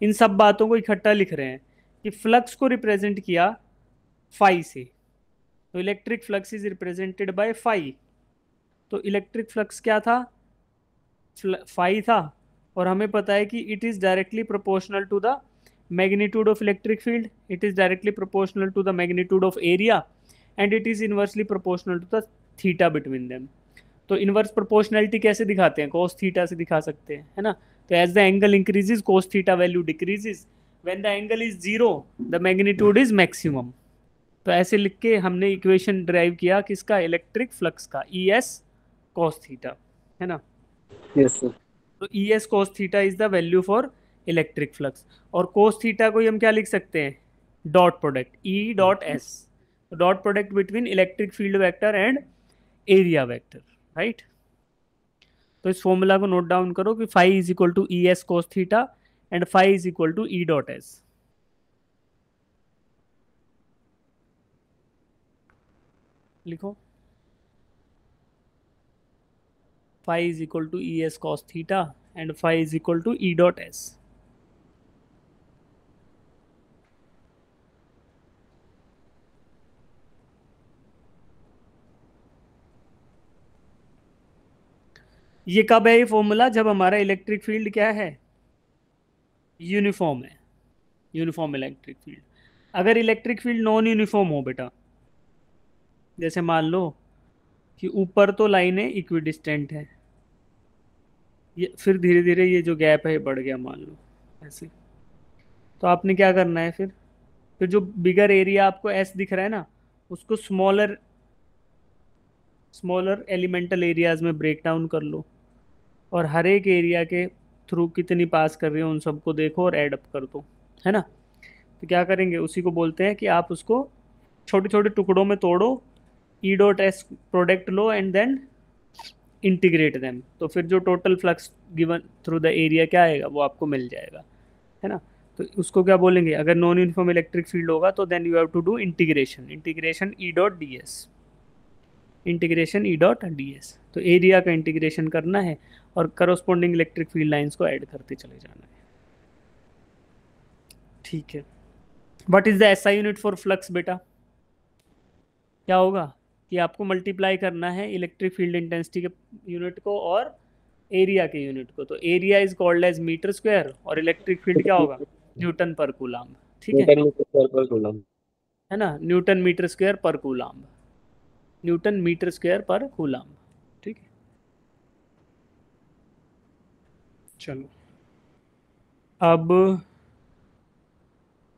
इन सब बातों को इकट्ठा लिख रहे हैं कि फ्लक्स को रिप्रेजेंट किया फाई से, तो electric flux is represented by phi. तो इलेक्ट्रिक फ्लक्स क्या था, फाई था, और हमें पता है कि it is directly proportional to the magnitude of electric field, it is directly proportional to the magnitude of area, and it is inversely proportional to the theta between them. तो इनवर्स प्रोपोर्शनलिटी कैसे दिखाते हैं, cos थीटा से दिखा सकते हैं, है ना। तो as the angle increases cos theta value decreases, when the angle is zero the magnitude is maximum. तो ऐसे लिख के हमने इक्वेशन ड्राइव किया किसका, इलेक्ट्रिक फ्लक्स का, ई एस cos थीटा, है ना। Yes, sir. तो E S cos theta is the value for electric flux, और cos थीटा को ही हम क्या लिख सकते हैं, dot product E dot S, dot product between electric field vector and area vector, right. तो इस फॉर्मूला को नोट डाउन करो कि phi is equal to E S cos theta and phi is equal to E dot S. लिखो, phi is equal to E S cos theta and phi is equal to E dot S. ये कब है ये फॉर्मूला, जब हमारा इलेक्ट्रिक फील्ड क्या है, यूनिफॉर्म है, यूनिफॉर्म इलेक्ट्रिक फील्ड। अगर इलेक्ट्रिक फील्ड नॉन यूनिफॉर्म हो बेटा, जैसे मान लो कि ऊपर तो लाइनें इक्विडिस्टेंट है, ये फिर धीरे धीरे ये जो गैप है ये बढ़ गया मान लो ऐसे, तो आपने क्या करना है, फिर जो बिगर एरिया आपको एस दिख रहा है ना, उसको स्मॉलर स्मॉलर एलिमेंटल एरियाज में ब्रेक डाउन कर लो, और हर एक एरिया के थ्रू कितनी पास कर रही हो उन सबको देखो और ऐड अप कर दो, है ना। तो क्या करेंगे, उसी को बोलते हैं कि आप उसको छोटे छोटे टुकड़ों में तोड़ो, ई डॉट एस प्रोडक्ट लो एंड देन इंटीग्रेट देम, तो फिर जो total flux given through the area क्या आएगा वो आपको मिल जाएगा, है ना। तो उसको क्या बोलेंगे, अगर नॉन यूनिफॉर्म इलेक्ट्रिक फील्ड होगा तो then you have to do integration, integration E dot D S, integration E dot D S. तो एरिया का इंटीग्रेशन करना है और करस्पॉन्डिंग इलेक्ट्रिक फील्ड लाइंस को ऐड करते चले जाना है। ठीक है, what is the SI unit for flux बेटा, क्या होगा कि आपको मल्टीप्लाई करना है इलेक्ट्रिक फील्ड इंटेंसिटी के यूनिट को और एरिया के यूनिट को। तो area is called as metre square और इलेक्ट्रिक फील्ड क्या होगा, न्यूटन पर कूलाम्ब। ठीक है, Newton meter per coulomb. है ना, न्यूटन मीटर स्क्वायर पर कूलाम्ब, न्यूटन मीटर स्क्वायर पर कूलाम्ब। ठीक है, चलो अब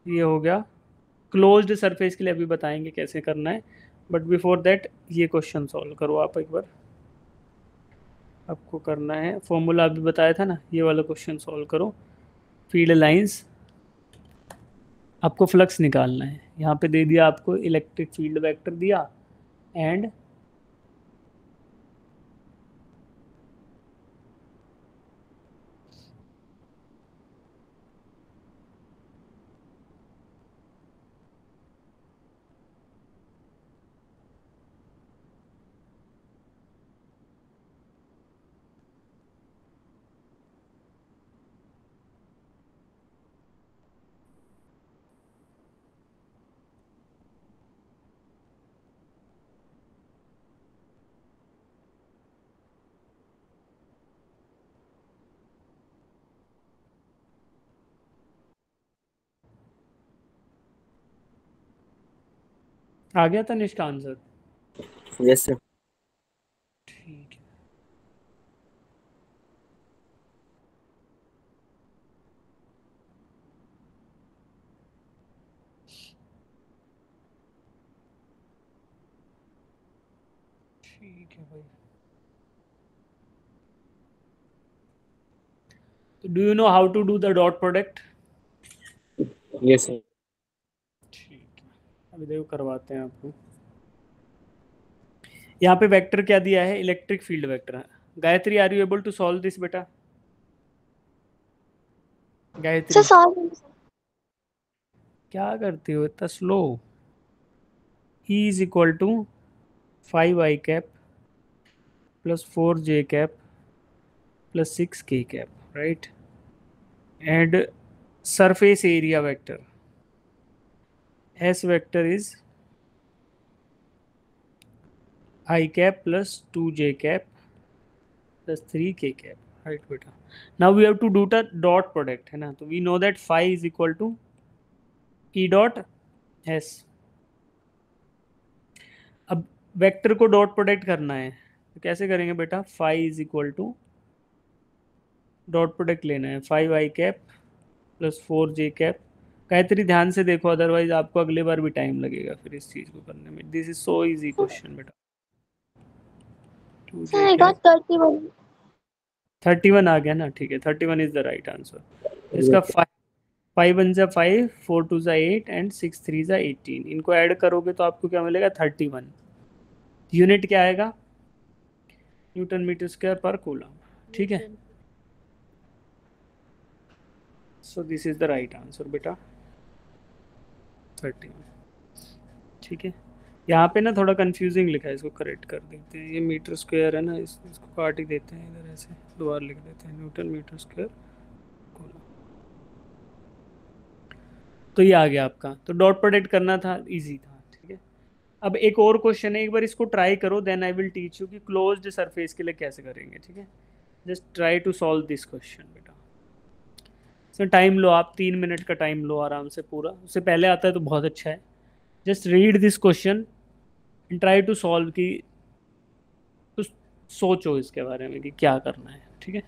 ये हो गया, क्लोज्ड सरफेस के लिए अभी बताएंगे कैसे करना है, बट बिफोर दैट ये क्वेश्चन सॉल्व करो आप एक बार। आपको करना है, फॉर्मूला अभी बताया था ना, ये वाला क्वेश्चन सॉल्व करो। फील्ड लाइंस, आपको फ्लक्स निकालना है, यहाँ पे दे दिया आपको इलेक्ट्रिक फील्ड वेक्टर दिया एंड आ गया था निष्का आंसर? Yes sir. ठीक है। ठीक है भाई। तो do you know how to do the dot product? Yes sir. ठीक है, अभी देखो करवाते हैं आपको। यहाँ पे वेक्टर क्या दिया है? इलेक्ट्रिक फील्ड वेक्टर है। Gayatri, are you able to solve this बेटा? Sir Gayatri, solve. क्या करती हो इतना slow? E is equal to 5 i cap plus 4 j cap plus 6 k cap, right? And surface area vector S vector is I cap plus 2 j cap plus 3 k cap, right बेटा? Now we have to do the dot product, है ना? तो we know that phi is equal to E dot S। अब वेक्टर को डॉट प्रोडक्ट करना है तो कैसे करेंगे बेटा? Phi is equal to dot product लेना है 5 i cap plus 4 j cap. Gayatri ध्यान से देखो, अदरवाइज आपको अगले बार भी टाइम लगेगा फिर इस चीज को करने में। This is so easy question बेटा। To sir J I cap got 31। 31 आ गया ना? ठीक है, 31 इज द राइट आंसर। इसका फाइव वन जा 5, 4 2 जा 8 एंड 6 3 जा 18, इनको ऐड करोगे तो आपको क्या मिलेगा? 31। यूनिट क्या आएगा? न्यूटन मीटर स्क्वायर पर कूलम। ठीक है, Newton. So this is the right answer बेटा, 31। ठीक है, यहाँ पे ना थोड़ा कंफ्यूजिंग लिखा है, इसको करेक्ट कर देते हैं। ये मीटर स्क्वायर है ना, इसको काट ही देते हैं इधर, ऐसे दोबारा लिख देते हैं न्यूटन मीटर स्क्वायर कूलम। तो ये आ गया आपका। तो डॉट प्रोडक्ट करना था, इजी था। ठीक है, अब एक और क्वेश्चन है, एक बार इसको ट्राई करो, then I will teach you कि क्लोज्ड सरफेस के लिए कैसे करेंगे। ठीक है, just try to solve this question बेटा। इसमें टाइम लो आप, 3 मिनट का टाइम लो आराम से पूरा। उससे पहले आता है तो बहुत अच्छा है। Just read this question and try to solve कि कुछ सोचो इसके बारे में कि क्या करना है। ठीक है।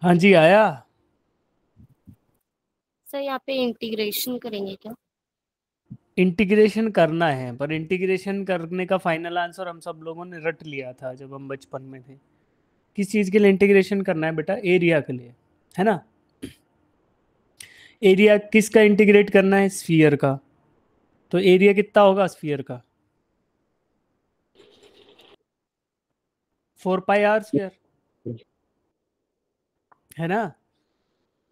हाँ जी आया। सर यहाँ पे इंटीग्रेशन करेंगे क्या? इंटीग्रेशन करना है, पर इंटीग्रेशन करने का फाइनल आंसर हम सब लोगों ने रट लिया था जब हम बचपन में थे। किस चीज़ के लिए इंटीग्रेशन करना है बेटा? एरिया के लिए, है ना। एरिया किसका इंटीग्रेट करना है? स्फीयर का। तो एरिया कितना होगा स्फीयर का? 4 पाई r स्क्वायर, है ना।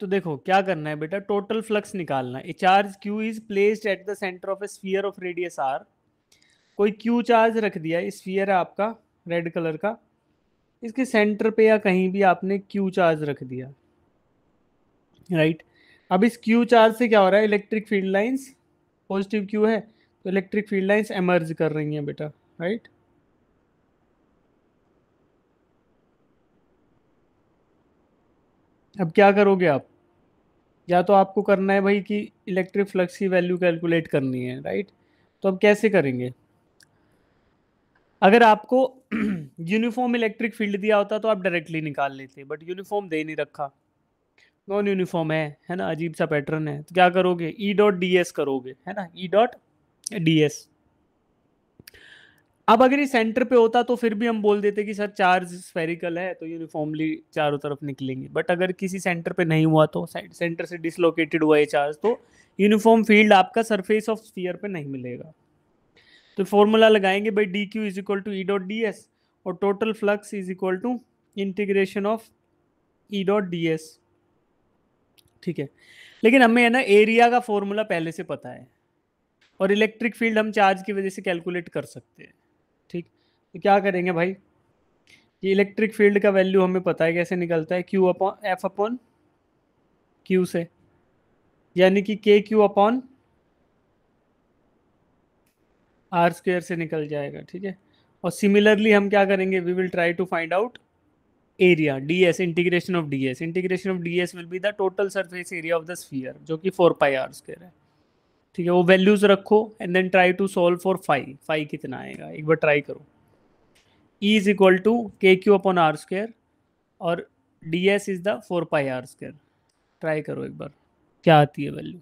तो देखो क्या करना है बेटा, टोटल फ्लक्स निकालना है। ए charge q is placed at the centre of A sphere of radius r। कोई q चार्ज रख दिया, स्फीयर है आपका रेड कलर का, इसके सेंटर पे या कहीं भी आपने q चार्ज रख दिया, राइट। अब इस q चार्ज से क्या हो रहा है? Electric field lines, positive q है तो इलेक्ट्रिक फील्ड लाइंस एमर्ज कर रही हैं बेटा, राइट। अब क्या करोगे आप? या तो आपको करना है भाई कि इलेक्ट्रिक फ्लक्स की वैल्यू कैलकुलेट करनी है, राइट। तो अब कैसे करेंगे? अगर आपको यूनिफॉर्म इलेक्ट्रिक फील्ड दिया होता तो आप डायरेक्टली निकाल लेते, बट यूनिफॉर्म दे नहीं रखा, नॉन यूनिफॉर्म है ना, अजीब सा पैटर्न है। तो क्या करोगे? ई डॉट डी एस करोगे, है ना, ई डॉट डी एस। अब अगर ये सेंटर पे होता तो फिर भी हम बोल देते कि सर चार्ज स्फेरिकल है तो यूनिफॉर्मली चारों तरफ निकलेंगे, बट अगर किसी सेंटर पे नहीं हुआ तो, सेंटर से डिसलोकेटेड हुआ है चार्ज, तो यूनिफॉर्म फील्ड आपका सरफेस ऑफ स्फीयर पे नहीं मिलेगा। तो फॉर्मूला लगाएंगे भाई, D Q is equal to E dot D S, और total flux is equal to integration of E dot D S, ठीक है। लेकिन हमें है ना एरिया का फॉर्मूला पहले से पता है, और इलेक्ट्रिक फील्ड हम चार्ज की वजह से कैलकुलेट कर सकते हैं, ठीक। तो क्या करेंगे भाई, ये इलेक्ट्रिक फील्ड का वैल्यू हमें पता है कैसे निकलता है, Q upon F upon Q से, यानी कि के क्यू अपॉन आर स्क्वायर से निकल जाएगा, ठीक है। और सिमिलरली हम क्या करेंगे, we will try to find out area, D S, integration of D S. Integration of D S will be the total surface area of the sphere, जो कि 4 पाई r स्क्वायर है, ठीक है। वो वैल्यूज रखो and then try to solve for phi. Phi कितना आएगा एक बार ट्राई करो। E is equal to K Q upon R square, और D S is the 4 pi r square. Try करो एक बार क्या आती है value.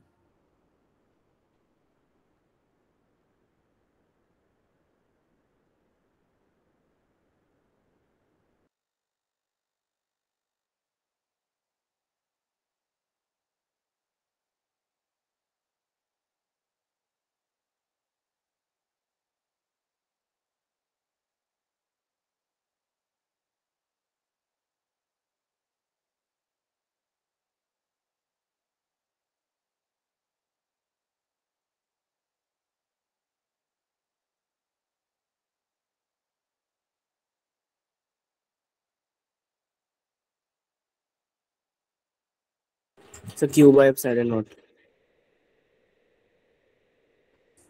So Q by epsilon naught.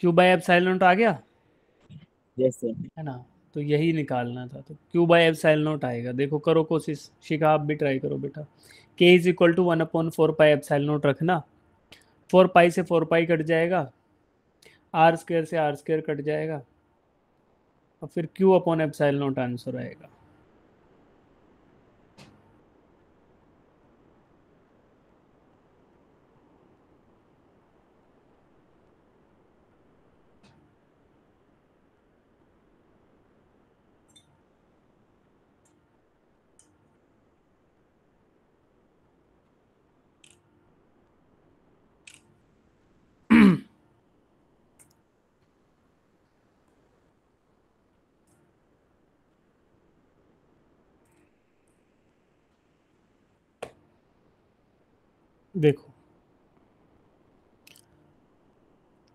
Q by epsilon naught आ गया, Yes, sir. है ना। तो यही निकालना था, तो क्यू बाई एप्सिलॉन नॉट आएगा। देखो करो कोशिश, शिखा आप भी ट्राई करो बेटा। K is equal to 1/4 pi epsilon naught रखना, 4 पाई से 4 पाई कट जाएगा, आर स्क्वायर से आर स्क्वायर कट जाएगा, और फिर Q upon epsilon naught answer आएगा। देखो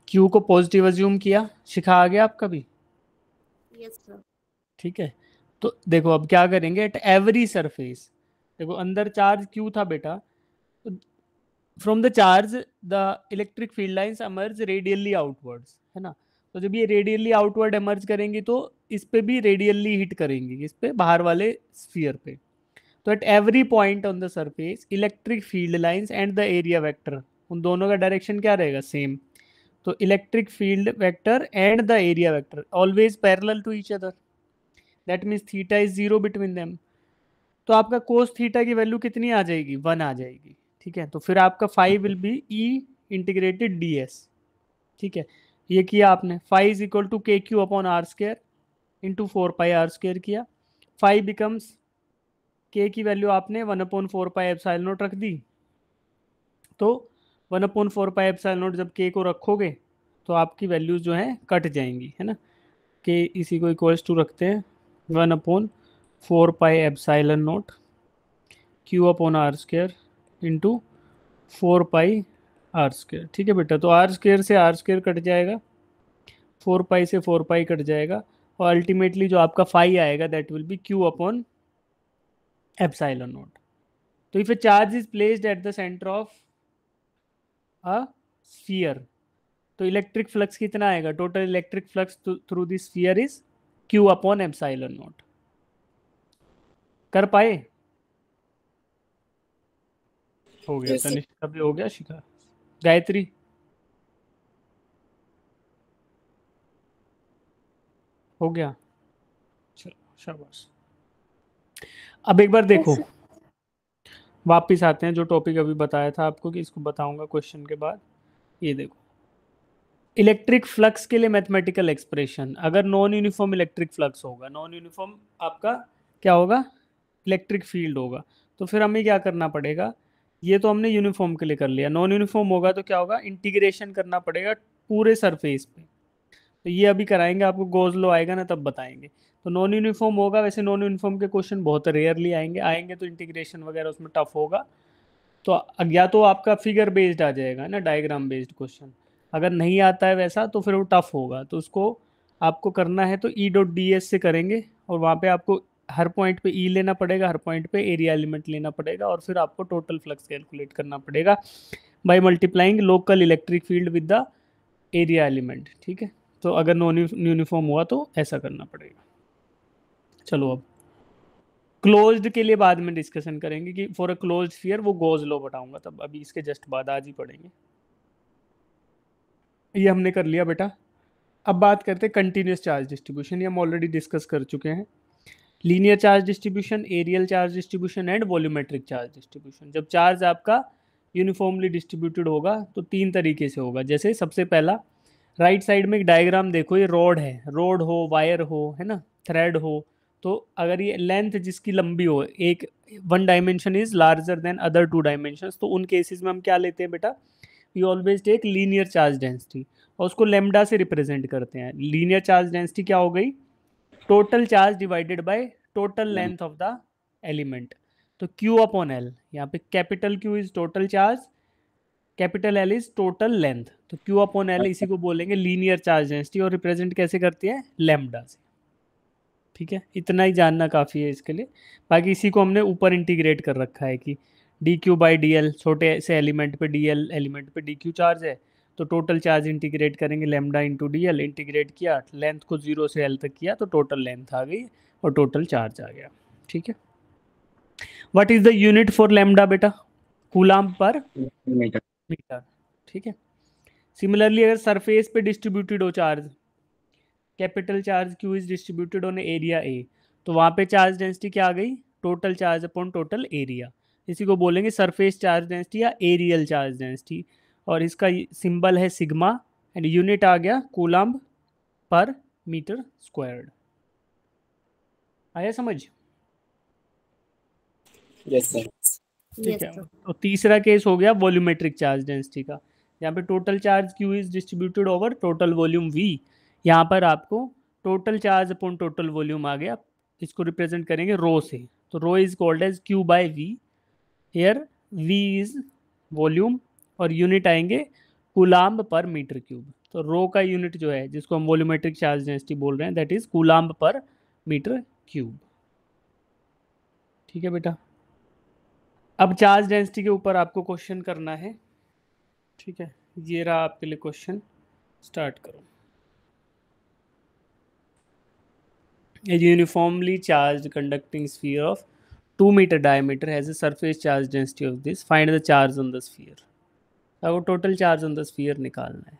क्यू को पॉजिटिव अज्यूम किया, शिखा आ गया आपका भी, यस सर। ठीक है। तो देखो अब क्या करेंगे, एट एवरी सरफेस, देखो अंदर चार्ज क्यू था बेटा, from the charge the electric field lines emerge radially outwards, है ना। तो जब ये रेडियली आउटवर्ड एमर्ज करेंगी तो इस पे भी रेडियली हिट करेंगी, इस पे बाहर वाले स्फीयर पे। तो at every point on the surface electric field lines and the area vector, उन दोनों का डायरेक्शन क्या रहेगा? सेम। तो electric field vector and the area vector always parallel to each other, that means theta is 0 between them. तो आपका कोस थीटा की वैल्यू कितनी आ जाएगी, 1 आ जाएगी। ठीक है, तो फिर आपका phi will be E integrated D S. ठीक है, ये किया आपने, phi is equal to K Q upon R square into 4 pi r² किया। फाई बिकम्स, के की वैल्यू आपने 1/4 पाई एप्सिलॉन नॉट रख दी, तो 1/4 पाई एप्सिलॉन नॉट जब के को रखोगे तो आपकी वैल्यूज जो हैं कट जाएंगी, है ना। के इसी को इक्वल्स टू रखते हैं 1/4 pi epsilon not Q upon r² into 4 pi r²। ठीक है बेटा, तो r² से r² कट जाएगा, 4 पाई से 4 पाई कट जाएगा, और अल्टीमेटली जो आपका फाई आएगा that will be Q upon epsilon naught. तो if a charge is placed at the centre of a sphere, तो इलेक्ट्रिक फ्लक्स कितना आएगा, total electric flux through the sphere is Q upon epsilon naught. कर पाए? हो गया, Yes, sir. तनिष्का भी हो गया, शिखा, गायत्री हो गया, चलो शाबाश। अब एक बार Yes, देखो, sir. वापिस आते हैं जो टॉपिक अभी बताया था आपको कि इसको बताऊंगा क्वेश्चन के बाद। ये देखो, इलेक्ट्रिक फ्लक्स के लिए मैथमेटिकल एक्सप्रेशन, अगर नॉन यूनिफॉर्म इलेक्ट्रिक फ्लक्स होगा, नॉन यूनिफॉर्म आपका क्या होगा, इलेक्ट्रिक फील्ड होगा, तो फिर हमें क्या करना पड़ेगा, ये तो हमने यूनिफॉर्म के लिए कर लिया, नॉन यूनिफॉर्म होगा तो क्या होगा, इंटीग्रेशन करना पड़ेगा पूरे सरफेस पे। तो ये अभी कराएंगे, आपको गोज लॉ आएगा ना तब बताएंगे। तो नॉन यूनिफॉर्म होगा, वैसे नॉन यूनिफॉर्म के क्वेश्चन बहुत रेयरली आएंगे, आएंगे तो इंटीग्रेशन वगैरह उसमें टफ होगा। तो या तो आपका फिगर बेस्ड आ जाएगा ना, डायग्राम बेस्ड क्वेश्चन, अगर नहीं आता है वैसा तो फिर वो टफ होगा। तो उसको आपको करना है तो ई डॉट डी एस से करेंगे, और वहाँ पे आपको हर पॉइंट पे ई लेना पड़ेगा, हर पॉइंट पे एरिया एलिमेंट लेना पड़ेगा, और फिर आपको टोटल फ्लक्स कैलकुलेट करना पड़ेगा by multiplying local electric field with the area element. ठीक है, तो अगर नॉन यूनिफॉर्म हुआ तो ऐसा करना पड़ेगा। चलो अब क्लोज्ड के लिए बाद में डिस्कशन करेंगे कि फॉर अ क्लोज्ड स्फीयर वो गोज लॉ बताऊंगा तब, अभी इसके जस्ट बाद आज ही पढ़ेंगे। ये हमने कर लिया बेटा। अब बात करते हैं कंटिन्यूस चार्ज डिस्ट्रीब्यूशन, ये हम ऑलरेडी डिस्कस कर चुके हैं। Linear charge distribution, aerial charge distribution and volumetric charge distribution. जब चार्ज आपका यूनिफॉर्मली डिस्ट्रीब्यूटेड होगा तो 3 तरीके से होगा। जैसे सबसे पहला, राइट साइड में एक डायग्राम देखो, ये रोड है, रोड हो, वायर हो, है ना, थ्रेड हो, तो अगर ये लेंथ जिसकी लंबी हो, एक one dimension is larger than other 2 dimensions, तो उन केसेस में हम क्या लेते हैं बेटा, we always take linear charge density, और उसको लेमडा से रिप्रेजेंट करते हैं। लीनियर चार्ज डेंसिटी क्या हो गई, total charge divided by total length of the element. तो Q अपॉन एल, यहाँ पे capital Q is total charge, capital L is total length, तो Q अपॉन एल इसी को बोलेंगे लीनियर चार्ज डेंसिटी, और रिप्रेजेंट कैसे करती है, लेमडा से। ठीक है, इतना ही जानना काफ़ी है इसके लिए। बाकी इसी को हमने ऊपर इंटीग्रेट कर रखा है कि D Q by D L, छोटे से एलिमेंट पे डी एल एलिमेंट पे डी क्यू चार्ज है, तो टोटल चार्ज इंटीग्रेट करेंगे lambda into D L, integrate किया, लेंथ को 0 से एल तक किया तो टोटल लेंथ आ गई और टोटल चार्ज आ गया। ठीक है, what is the unit for lambda बेटा, कूलाम पर Meter. मीटर। ठीक है, सिमिलरली अगर सरफेस पे डिस्ट्रीब्यूटेड हो charge, capital charge Q is distributed on area A, तो वहाँ पे चार्ज डेंसिटी क्या आ गई, total charge upon total area, इसी को बोलेंगे सरफेस चार्ज डेंसिटी या एरियल चार्ज डेंसिटी, और इसका सिंबल है सिग्मा, एंड यूनिट आ गया कूलम्ब पर मीटर स्क्वायर्ड। आया समझ? Yes, sir. ठीक यस है, सर। तो तीसरा केस हो गया वॉल्यूमेट्रिक चार्ज डेंसिटी का, यहाँ पे total charge Q is distributed over total volume V, यहाँ पर आपको total charge upon total volume आ गया, इसको रिप्रेजेंट करेंगे रो से, तो rho is called as Q by V, here V is volume, और यूनिट आएंगे कूलाम्ब पर मीटर क्यूब। तो रो का यूनिट जो है जिसको हम वॉल्यूमेट्रिक चार्ज डेंसिटी बोल रहे हैं that is coulomb per metre cube. ठीक है बेटा, अब चार्ज डेंसिटी के ऊपर आपको क्वेश्चन करना है। ठीक है, ये रहा आपके लिए क्वेश्चन, स्टार्ट करो। A uniformly charged conducting sphere of 2 meter diameter has a surface charge density of this. Find the charge on the sphere. अब total charge on the sphere निकालना है।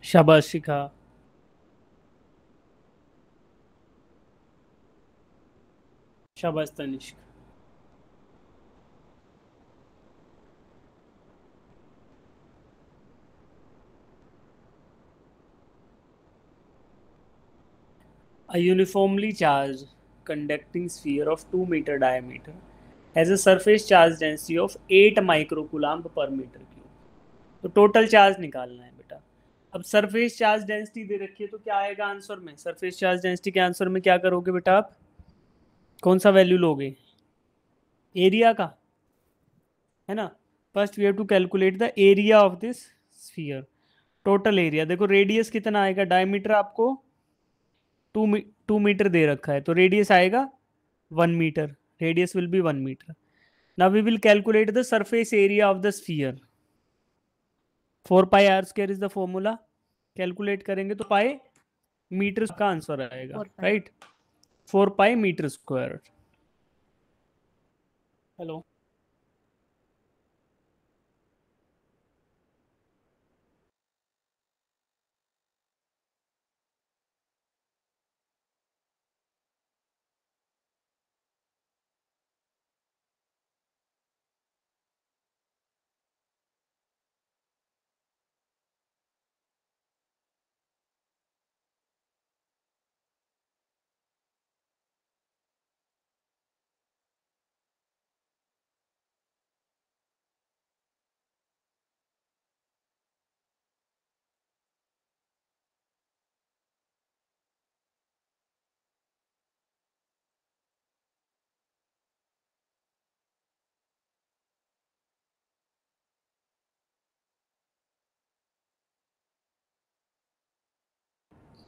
शाबाश शिखा। शाबाश Tanishq. A uniformly charged conducting sphere of 2 meter diameter has a surface charge density of 8 microcoulomb per meter cube। तो टोटल चार्ज निकालना है बेटा। अब सरफेस चार्ज डेंसिटी दे रखी है तो क्या आएगा आंसर में? सरफेस चार्ज डेंसिटी के आंसर में क्या करोगे बेटा आप? कौन सा वैल्यू लोगे? एरिया का, है ना। First we have to calculate the area of this sphere. Total area देखो, रेडियस कितना आएगा? डायमीटर आपको 2 मीटर दे रखा है, तो रेडियस आएगा 1 metre. Radius will be 1 metre. Now we will calculate the surface area of the sphere. 4πr² is the formula. Calculate करेंगे तो पाई मीटर का आंसर आएगा, 4π। राइट। 4π m²। हेलो।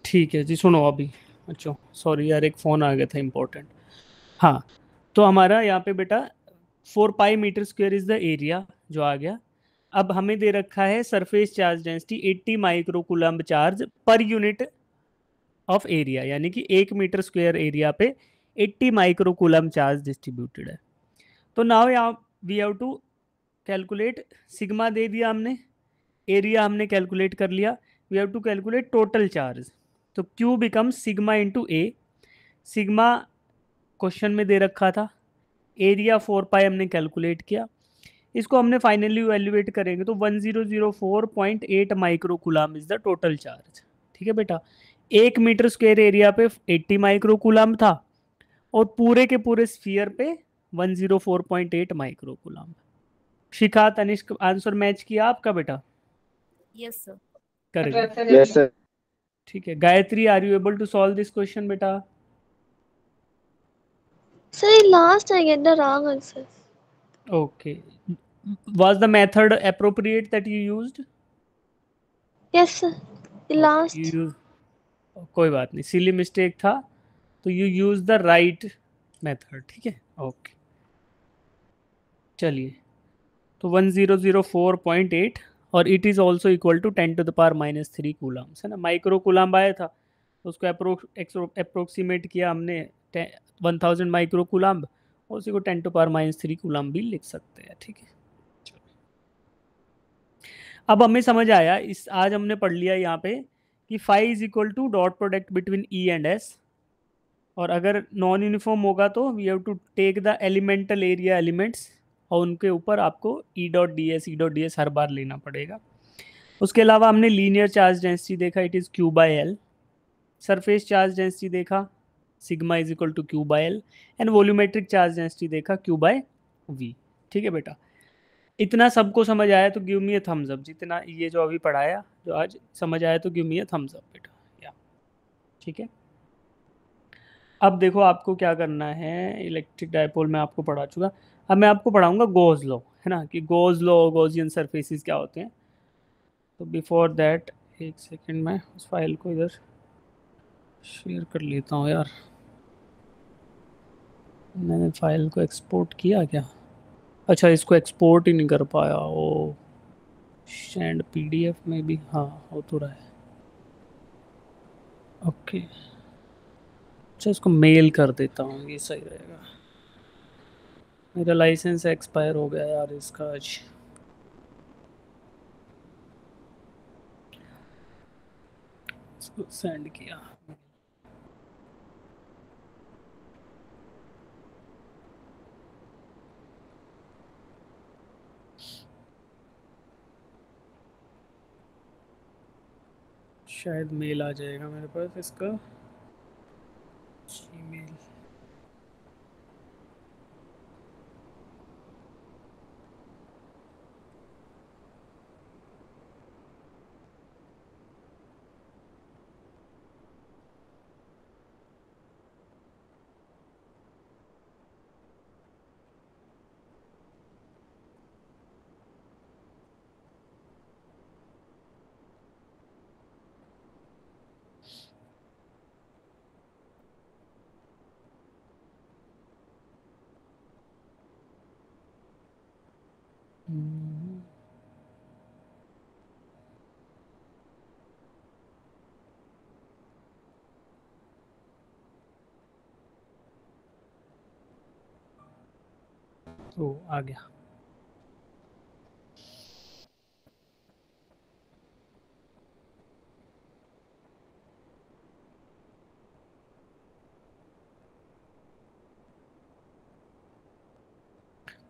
ठीक है जी, सुनो अभी। अच्छा सॉरी यार, एक फ़ोन आ गया था इम्पोर्टेंट। हाँ, तो हमारा यहाँ पे बेटा 4π m² इज़ द एरिया जो आ गया। अब हमें दे रखा है surface charge density 80 microcoulomb charge per unit of area, यानी कि 1 मीटर स्क्वायर एरिया पे 80 माइक्रोकूलम्ब चार्ज डिस्ट्रीब्यूटेड है। तो नाउ यहाँ we have to calculate, sigma दे दिया हमने, एरिया हमने कैलकुलेट कर लिया, we have to calculate total charge. तो Q becomes sigma into A. Sigma question में दे रखा था, एरिया 4π हमने कैलकुलेट किया, इसको हमने फाइनली इवैल्यूएट करेंगे तो 1004.8 microcoulomb is the total charge. ठीक है बेटा, 1 मीटर स्क्वायर एरिया पे 80 माइक्रोकूलम था और पूरे के पूरे स्फीयर पे 104.8 microcoulomb. Shikha Tanishk answer match किया आपका बेटा? Yes sir. Correct. Yes, sir. ठीक है, Gayatri are you able to solve this question बेटा? Sir, last I get the wrong answer. Okay. Was the method appropriate that you used? Yes, sir. The Okay, last. you use, कोई बात नहीं, सिली मिस्टेक था, तो you use the right method. ठीक है, ओके। चलिए, तो 1004.8 और it is also equal to 10⁻³ coulombs, है ना। माइक्रो कूलम आया था, उसको अप्रोक्सीमेट किया हमने 1000 माइक्रो कूलम, और उसी को 10⁻³ कूलम भी लिख सकते हैं। ठीक है, अब हमें समझ आया, इस आज हमने पढ़ लिया यहाँ पे कि phi is equal to dot product between E and S, और अगर नॉन यूनिफॉर्म होगा तो we have to take the elemental area elements और उनके ऊपर आपको ई डॉट डी एस हर बार लेना पड़ेगा। उसके अलावा हमने लीनियर चार्ज डेंसिटी देखा, it is Q/L। Surface charge density देखा, sigma is equal to Q/L। And volumetric charge density देखा, Q/V। ठीक है बेटा, इतना सबको समझ आया तो give me a thumbs up. जितना ये जो अभी पढ़ाया, जो आज समझ आया तो give me a thumbs up बेटा, या ठीक है। अब देखो आपको क्या करना है, इलेक्ट्रिक डायपोल में आपको पढ़ा चुका, अब मैं आपको पढ़ाऊंगा गॉस लॉ, है ना, कि गॉस लॉ, गॉसियन सरफेसेस क्या होते हैं। तो बिफोर दैट एक सेकंड में उस फाइल को इधर शेयर कर लेता हूँ यार, मैंने फाइल को एक्सपोर्ट किया क्या? अच्छा, इसको एक्सपोर्ट ही नहीं कर पाया, ओ एंड पीडीएफ में भी हाँ हो तो रहा है। ओके, अच्छा इसको मेल कर देता हूँ, ये सही रहेगा। मेरा लाइसेंस एक्सपायर हो गया यार इसका आज। इसको सेंड किया। शायद मेल आ जाएगा मेरे पास इसका, जीमेल। ओ आ गया।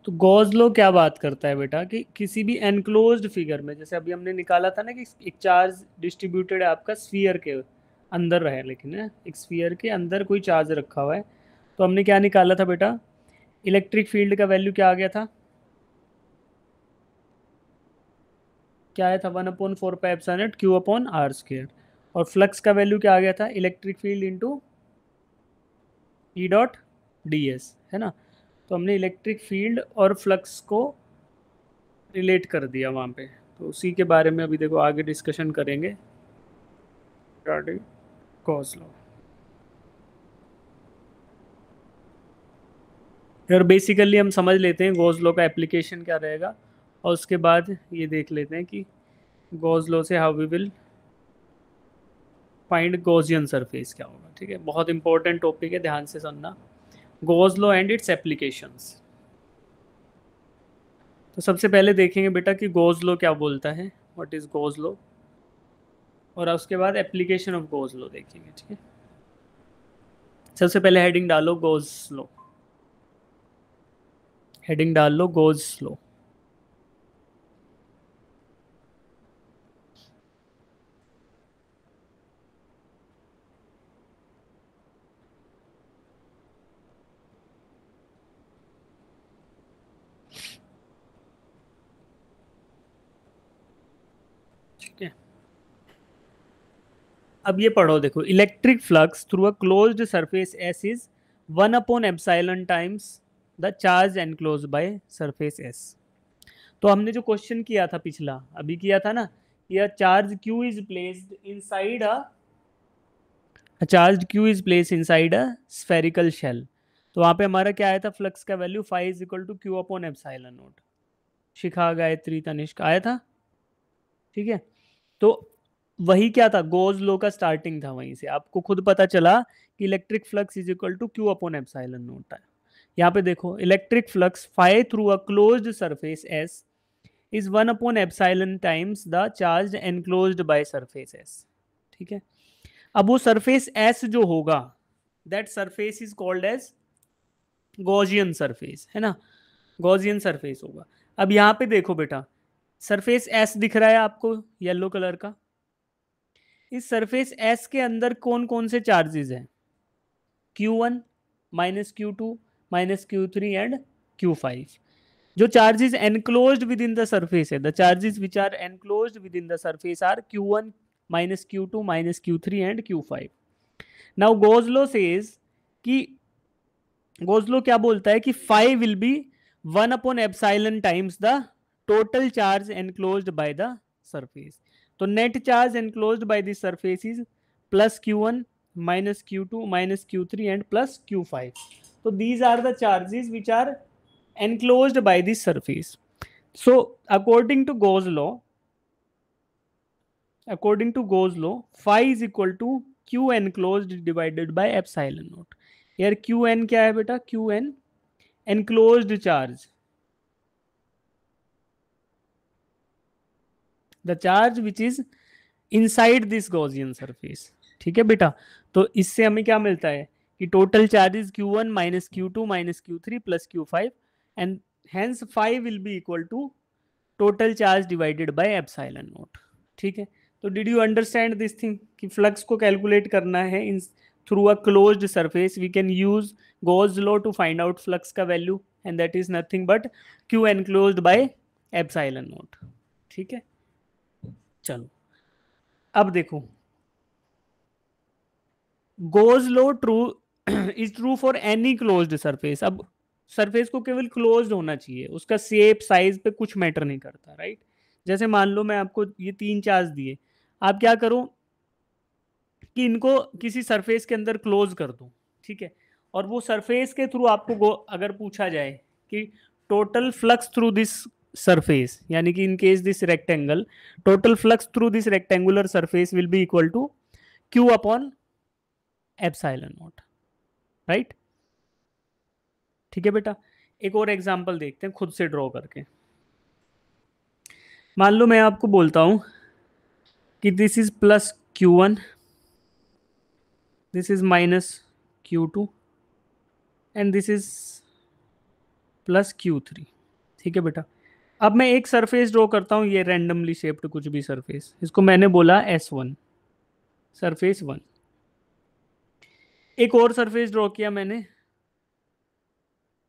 तो गॉस लॉ क्या बात करता है बेटा कि किसी भी एनक्लोज्ड फिगर में, जैसे अभी हमने निकाला था ना कि एक चार्ज डिस्ट्रीब्यूटेड है आपका स्फीयर के अंदर रहे, लेकिन है एक स्फीयर के अंदर कोई चार्ज रखा हुआ है, तो हमने क्या निकाला था बेटा, इलेक्ट्रिक फील्ड का वैल्यू क्या आ गया था, क्या आया था 1/4πε क्यू अपॉन आर स्क्वायर, और फ्लक्स का वैल्यू क्या आ गया था, इलेक्ट्रिक फील्ड इंटू ई डॉट डी एस, है ना। तो हमने इलेक्ट्रिक फील्ड और फ्लक्स को रिलेट कर दिया वहाँ पे, तो उसी के बारे में अभी देखो आगे डिस्कशन करेंगे रिगार्डिंग गॉस लॉ। और बेसिकली हम समझ लेते हैं गॉस लॉ का एप्लीकेशन क्या रहेगा, और उसके बाद ये देख लेते हैं कि गॉस लॉ से how we will find Gaussian surface क्या होगा। ठीक है, बहुत इंपॉर्टेंट टॉपिक है, ध्यान से सुनना, Gauss law and it's applications. तो सबसे पहले देखेंगे बेटा कि गॉस लॉ क्या बोलता है, व्हाट इज गॉस लॉ, और उसके बाद एप्लीकेशन ऑफ गॉस लॉ देखेंगे। ठीक है, सबसे पहले हेडिंग डालो गॉस लॉ, हेडिंग डाल लो गॉस लॉ। ठीक है, अब ये पढ़ो, देखो, electric flux through a closed surface S is 1/ε times the charge enclose by surface S. तो हमने जो क्वेश्चन किया था पिछला, अभी किया था ना, यह charge Q is placed inside a spherical shell. तो वहां पे हमारा क्या आया था, फ्लक्स का value phi is equal to Q upon epsilon naught. Shikha, Gayatri, Tanishk आया था। ठीक है, तो वही क्या था, गॉस लॉ का स्टार्टिंग था, वहीं से आपको खुद पता चला कि electric flux is equal to Q upon epsilon naught है। यहाँ पे देखो, electric flux phi through a closed surface S is 1/ε times the charge enclosed by surface S. ठीक है, अब वो सरफेस एस जो होगा, that surface is called as Gaussian surface, है ना, गॉसियन सरफेस होगा। अब यहाँ पे देखो बेटा, सरफेस एस दिख रहा है आपको येलो कलर का, इस सरफेस एस के अंदर कौन कौन से चार्जेस हैं, Q1 minus Q2 minus Q3 and Q5। जो charges enclosed within the surface है, the charges which are enclosed within the surface are Q1 minus Q2 minus Q3 and Q5। Now Gauss law says कि, गॉस लॉ क्या बोलता है कि phi will be 1/ε times the total charge enclosed by the surface. तो net charge enclosed by this surface is plus Q1 minus Q2 minus Q3 and plus Q5. So these are the charges which are enclosed by this surface. So according to Gauss law, phi is equal to Q enclosed divided by epsilon naught. Here Qn क्या है बेटा, Qn enclosed charge, the charge which is inside this Gaussian surface. ठीक है बेटा, तो इससे हमें क्या मिलता है कि total charges Q1 minus Q2 minus Q3 plus Q5 and hence 5 will be equal to total charge divided by epsilon naught. ठीक है, तो did you understand this thing कि फ्लक्स को कैलकुलेट करना है in through a closed surface, we can use Gauss law to find out flux का value and that is nothing but Q enclosed by epsilon naught. ठीक है, चलो अब देखो, goes low true is true for any closed surface. अब सरफेस को केवल क्लोज्ड होना चाहिए, उसका शेप साइज पे कुछ मैटर नहीं करता, राइट। जैसे मान लो मैं आपको ये 3 चार्ज दिए, आप क्या करो कि इनको किसी सरफेस के अंदर क्लोज कर दो। ठीक है, और वो सरफेस के थ्रू आपको अगर पूछा जाए कि total flux through this surface, यानी कि in case this rectangle, total flux through this rectangular surface will be equal to Q upon epsilon naught, right. ठीक है बेटा, एक और एग्जांपल देखते हैं खुद से ड्रॉ करके। मान लो मैं आपको बोलता हूं कि this is plus Q1, this is minus Q2 and this is plus Q3। ठीक है बेटा, अब मैं एक सरफेस ड्रॉ करता हूं, ये रैंडमली शेप्ड कुछ भी सरफेस, इसको मैंने बोला S1, सरफेस 1। एक और सरफेस ड्रॉ किया मैंने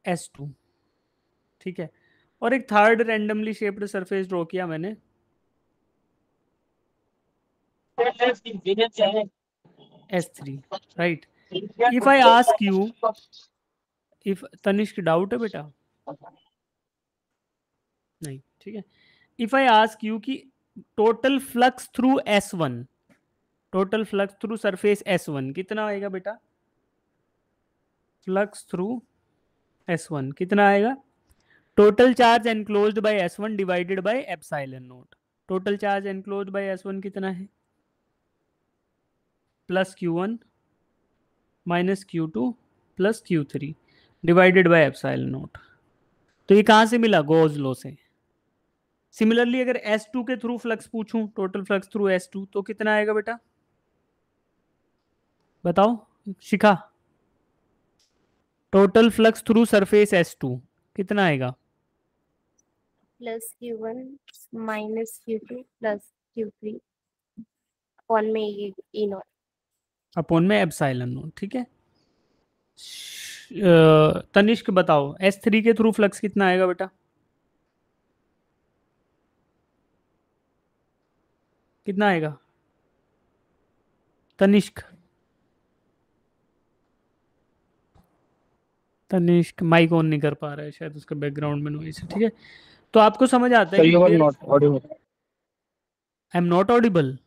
S2। ठीक है, और एक third randomly shaped surface draw किया मैंने S3, right. If I ask you, if Tanishk doubt है बेटा? नहीं, ठीक है। इफ आई आस्क यू कि total flux through S1, total flux through surface S1 कितना आएगा बेटा? फ्लक्स थ्रू S1 कितना आएगा? Total charge enclosed by S1 divided by epsilon naught. Total charge enclosed by S1 कितना है? Plus Q1 minus Q2 plus Q3 divided by epsilon naught. तो ये कहां से मिला? गॉस लॉ से। सिमिलरली अगर S2 के थ्रू फ्लक्स पूछूं, टोटल फ्लक्स थ्रू S2, तो कितना आएगा बेटा? बताओ Shikha, total flux through surface S2 कितना आएगा? Plus Q1 minus Q2 plus Q3 upon में ये E नॉट। अपॉन में एप्सिलॉन नॉट। ठीक है, तनिष्क बताओ S3 के थ्रू फ्लक्स कितना आएगा बेटा? कितना आएगा तनिष्क? तनिष्क माइक ऑन नहीं कर पा रहा है, शायद उसका बैकग्राउंड में नॉइस है। ठीक है, तो आपको समझ आता है Sir, you are कि not audible. I am not Audible?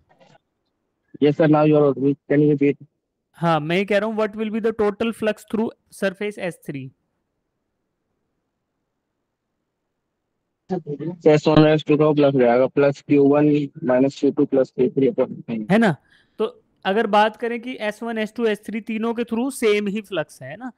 Yes, sir. Now you are audible. Can you repeat? हाँ, मैं ही कह रहा हूँ what will be the total flux through surface S3? S1 S2 का प्लस रहेगा, plus Q1 minus Q2 plus Q3 है ना। तो अगर बात करें कि S1 S2 S3 तीनों के थ्रू सेम ही फ्लक्स है ना,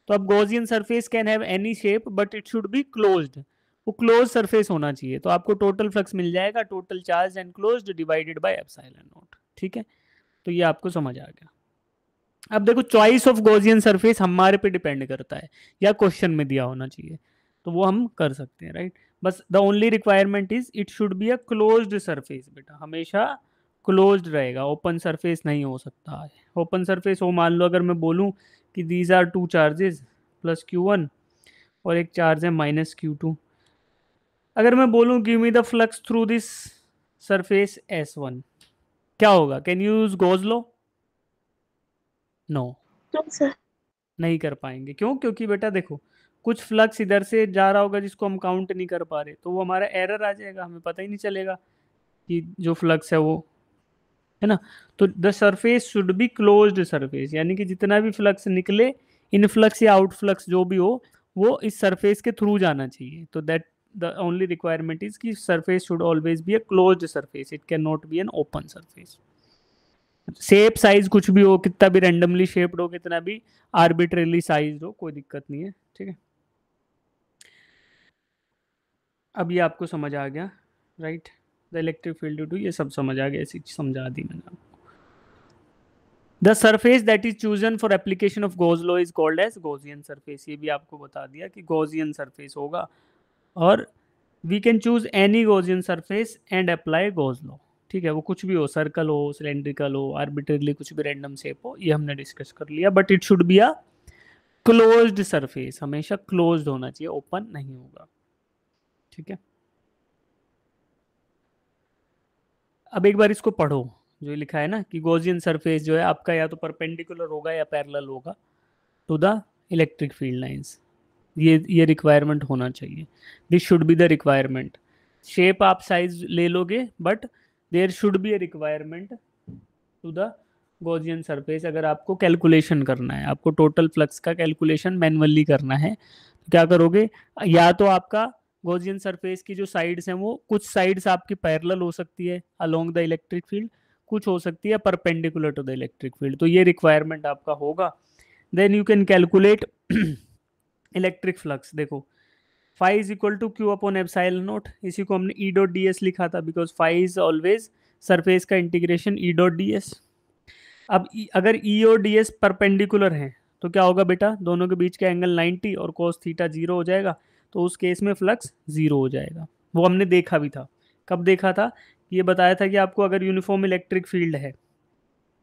तो अब Gaussian surface can have any shape but it should be closed. वो क्लोज सरफेस होना चाहिए, तो आपको टोटल फ्लक्स मिल जाएगा total charge enclosed divided by epsilon naught. ठीक है, तो ये आपको समझ आ गया। अब देखो, चॉइस ऑफ गॉसियन सरफेस हमारे पे डिपेंड करता है या क्वेश्चन में दिया होना चाहिए, तो वो हम कर सकते हैं, राइट। बस the only requirement is it should be a closed surface बेटा, हमेशा क्लोज्ड रहेगा, ओपन सरफेस नहीं हो सकता है। ओपन सरफेस हो, मान लो अगर मैं बोलूं कि these are two charges plus Q1 और एक चार्ज है माइनस Q2, अगर मैं बोलूं give me the flux through this surface S1, क्या होगा? Can you use Gauss law? No, No, sir. नहीं कर पाएंगे। क्यों? क्योंकि बेटा देखो, कुछ फ्लक्स इधर से जा रहा होगा जिसको हम काउंट नहीं कर पा रहे, तो वो हमारा एरर आ जाएगा, हमें पता ही नहीं चलेगा कि जो फ्लक्स है वो, है ना। तो the surface should be closed surface, यानी कि जितना भी फ्लक्स निकले, इनफ्लक्स या आउटफ्लक्स जो भी हो, वो इस सरफेस के थ्रू जाना चाहिए। तो that the only requirement is कि surface should always be a closed surface, it can not be an open surface. Shape size कुछ भी हो, कितना भी रैंडमली शेप्ड हो, कितना भी आर्बिट्रेरली साइज हो, कोई दिक्कत नहीं है। ठीक है, अब ये आपको समझ आ गया, right. The electric field due to, ये सब समझ आ गया, ऐसी समझा दी मैंने आपको। The surface that is chosen for application of Gauss law is called as Gaussian surface, ये भी आपको बता दिया कि गॉसियन सरफेस होगा। और we can choose any Gaussian surface and apply Gauss law, ठीक है, वो कुछ भी हो, सर्कल हो, सिलेंड्रिकल हो, आर्बिट्रेरली कुछ भी रैंडम शेप हो, ये हमने डिस्कस कर लिया। But it should be a closed surface, हमेशा क्लोज्ड होना चाहिए, ओपन नहीं होगा, ठीक है। अब एक बार इसको पढ़ो, जो लिखा है ना कि गॉसियन सरफेस जो है आपका या तो परपेंडिकुलर होगा या पैरेलल होगा to the electric field lines, ये रिक्वायरमेंट होना चाहिए, this should be the requirement. Shape आप साइज ले लोगे but there should be a requirement to the Gaussian surface. अगर आपको कैलकुलेशन करना है, आपको टोटल फ्लक्स का कैलकुलेशन मैन्युअली करना है, तो क्या करोगे, या तो आपका गॉसियन सरफेस की जो साइड्स हैं वो कुछ साइड्स आपकी पैरेलल हो सकती है अलोंग द इलेक्ट्रिक फील्ड, कुछ हो सकती है perpendicular to the electric field, तो ये रिक्वायरमेंट आपका होगा। Then you can calculate electric flux. देखो phi is equal to Q upon epsilon naught, इसी को हमने ई डॉट डी एस लिखा था because phi is always surface का integration E dot D S. अब अगर ई और डी एस परपेंडिकुलर हैं तो क्या होगा बेटा, दोनों के बीच का एंगल 90 और कोस थीटा 0 हो जाएगा, तो उस केस में फ्लक्स 0 हो जाएगा। वो हमने देखा भी था, कब देखा था, ये बताया था कि आपको अगर यूनिफॉर्म इलेक्ट्रिक फील्ड है,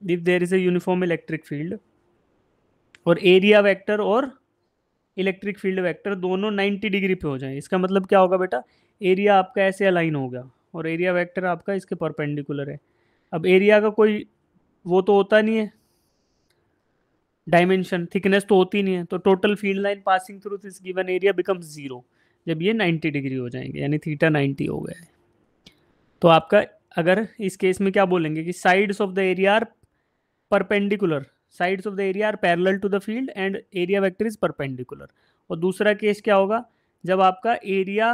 if there is a uniform electric field और एरिया वेक्टर और इलेक्ट्रिक फील्ड वेक्टर दोनों 90 डिग्री पे हो जाए, इसका मतलब क्या होगा बेटा, एरिया आपका ऐसे अलाइन हो गया और एरिया वेक्टर आपका इसके परपेंडिकुलर है। अब एरिया का कोई वो तो होता नहीं है, डायमेंशन थिकनेस तो होती नहीं है, तो total field line passing through this given area becomes 0 जब ये 90 डिग्री हो जाएंगे, यानी थीटा 90 हो गया है। तो आपका अगर इस केस में क्या बोलेंगे कि sides of the area are perpendicular, sides of the area are parallel to the field and area vector is perpendicular. और दूसरा केस क्या होगा, जब आपका एरिया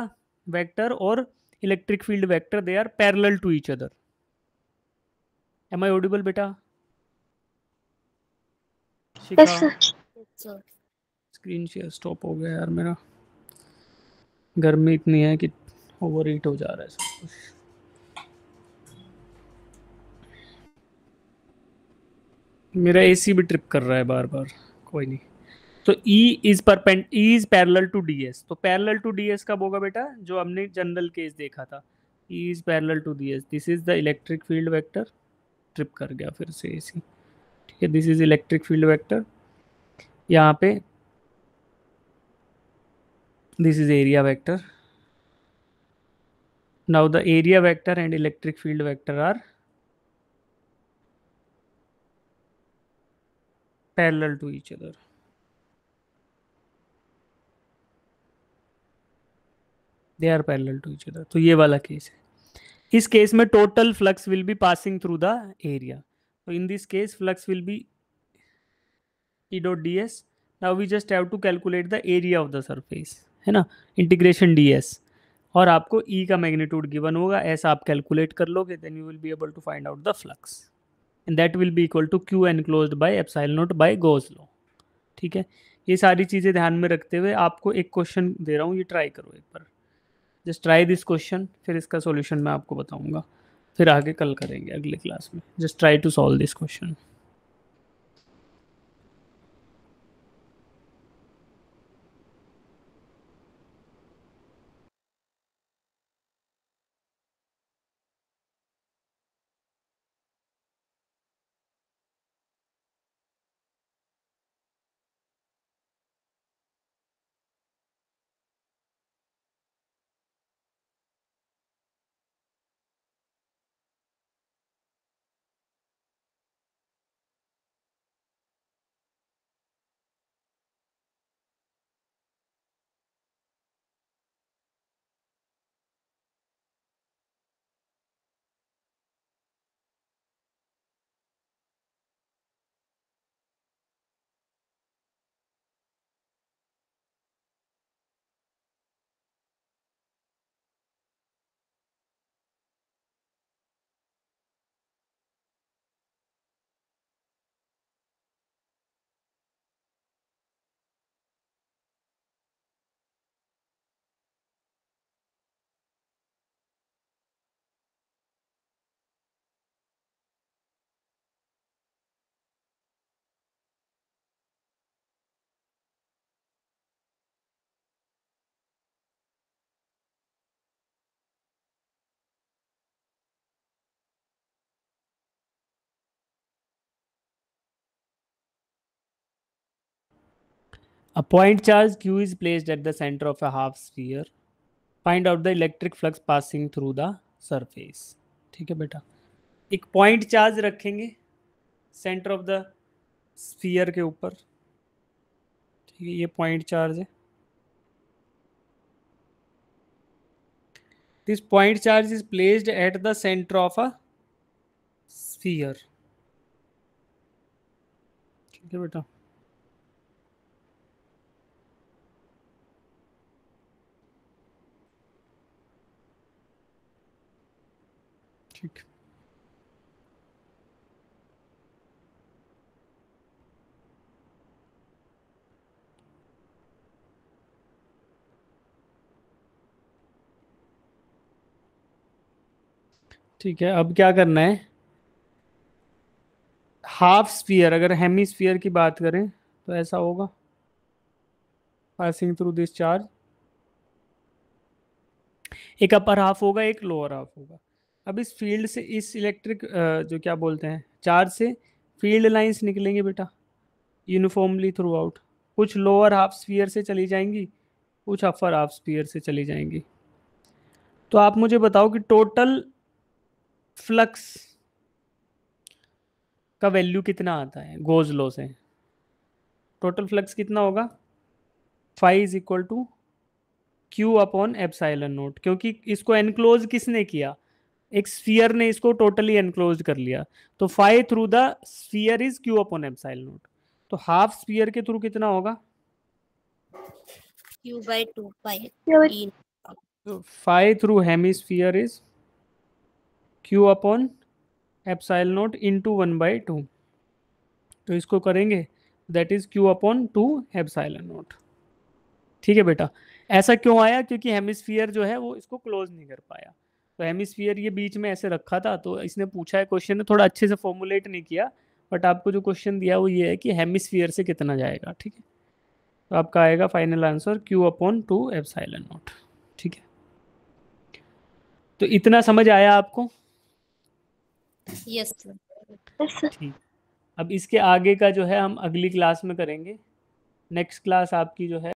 वेक्टर और electric field vector they are parallel to each other. Am I audible बेटा? Shikha, Yes, sir. So, screen share stop हो गया यार मेरा, गर्मी इतनी है कि ओवर हीट हो जा रहा है सब कुछ। मेरा एसी भी ट्रिप कर रहा है बार बार, कोई नहीं। तो E is parallel to DS, तो पैरेलल टू DS कब होगा बेटा, जो हमने जनरल केस देखा था, E is parallel to DS, this is the electric field vector, trip कर गया फिर से एसी, ठीक है, this is electric field vector, यहाँ पे this is area vector. Now the area vector and electric field vector are parallel to each other, they are parallel to each other, तो ये वाला केस है। इस केस में total flux will be passing through the area, तो in this case flux will B E dot ds, now we just have to calculate the area of the surface, है ना, इंटीग्रेशन ds, और आपको E का मैग्नीट्यूड गिवन होगा, ऐसा आप कैलकुलेट कर लोगे, then you will be able to find out the flux and that will be equal to Q enclosed by epsilon naught by Gauss law, ठीक है। ये सारी चीज़ें ध्यान में रखते हुए आपको एक क्वेश्चन दे रहा हूँ, ये ट्राई करो एक बार, जस्ट ट्राई दिस क्वेश्चन, फिर इसका सॉल्यूशन मैं आपको बताऊंगा, फिर आगे कल करेंगे अगले क्लास में। Just try to solve this question. A point charge Q is placed at the center of a half sphere. Find out the electric flux passing through the surface. ठीक है बेटा, एक पॉइंट चार्ज रखेंगे सेंटर ऑफ द स्फीयर के ऊपर, ठीक है, ये पॉइंट चार्ज है. This point charge is placed at the centre of a sphere. ठीक है बेटा. ठीक, ठीक है. अब क्या करना है, हाफ स्फीयर, अगर हेमिस्फीयर की बात करें तो ऐसा होगा, पासिंग थ्रू दिस चार्ज. एक अपर हाफ होगा, एक लोअर हाफ होगा. अब इस फील्ड से, इस इलेक्ट्रिक जो क्या बोलते हैं चार्ज से फील्ड लाइंस निकलेंगे बेटा यूनिफॉर्मली थ्रू आउट. कुछ लोअर हाफ स्फीयर से चली जाएंगी, कुछ अपर हाफ स्फीयर से चली जाएंगी. तो आप मुझे बताओ कि टोटल फ्लक्स का वैल्यू कितना आता है गोज लॉ से. टोटल फ्लक्स कितना होगा, phi is equal to Q upon epsilon naught. क्योंकि इसको एनक्लोज किसने किया, एक स्फीयर ने इसको टोटली एनक्लोज कर लिया. तो phi through the sphere is Q upon epsilon naught. तो हाफ स्फीयर के थ्रू कितना होगा, Q by 2 pi Yeah, but E. तो phi through hemisphere is Q upon epsilon naught into 1/2. तो इसको करेंगे, that is Q upon 2 epsilon naught. ठीक है बेटा. ऐसा क्यों आया, क्योंकि हेमिस्फीयर जो है वो इसको क्लोज नहीं कर पाया. तो हेमिस्फीयर ये बीच में ऐसे रखा था, तो इसने पूछा है क्वेश्चन ने, थोड़ा अच्छे से फॉर्मुलेट नहीं किया, बट आपको जो क्वेश्चन दिया वो ये है कि हेमिस्फीयर से कितना जाएगा. ठीक है, तो आपका आएगा final answer Q upon 2 epsilon naught. ठीक है, तो इतना समझ आया आपको. Yes, sir. yes, sir. ठीक, अब इसके आगे का जो है हम अगली क्लास में करेंगे. नेक्स्ट क्लास आपकी जो है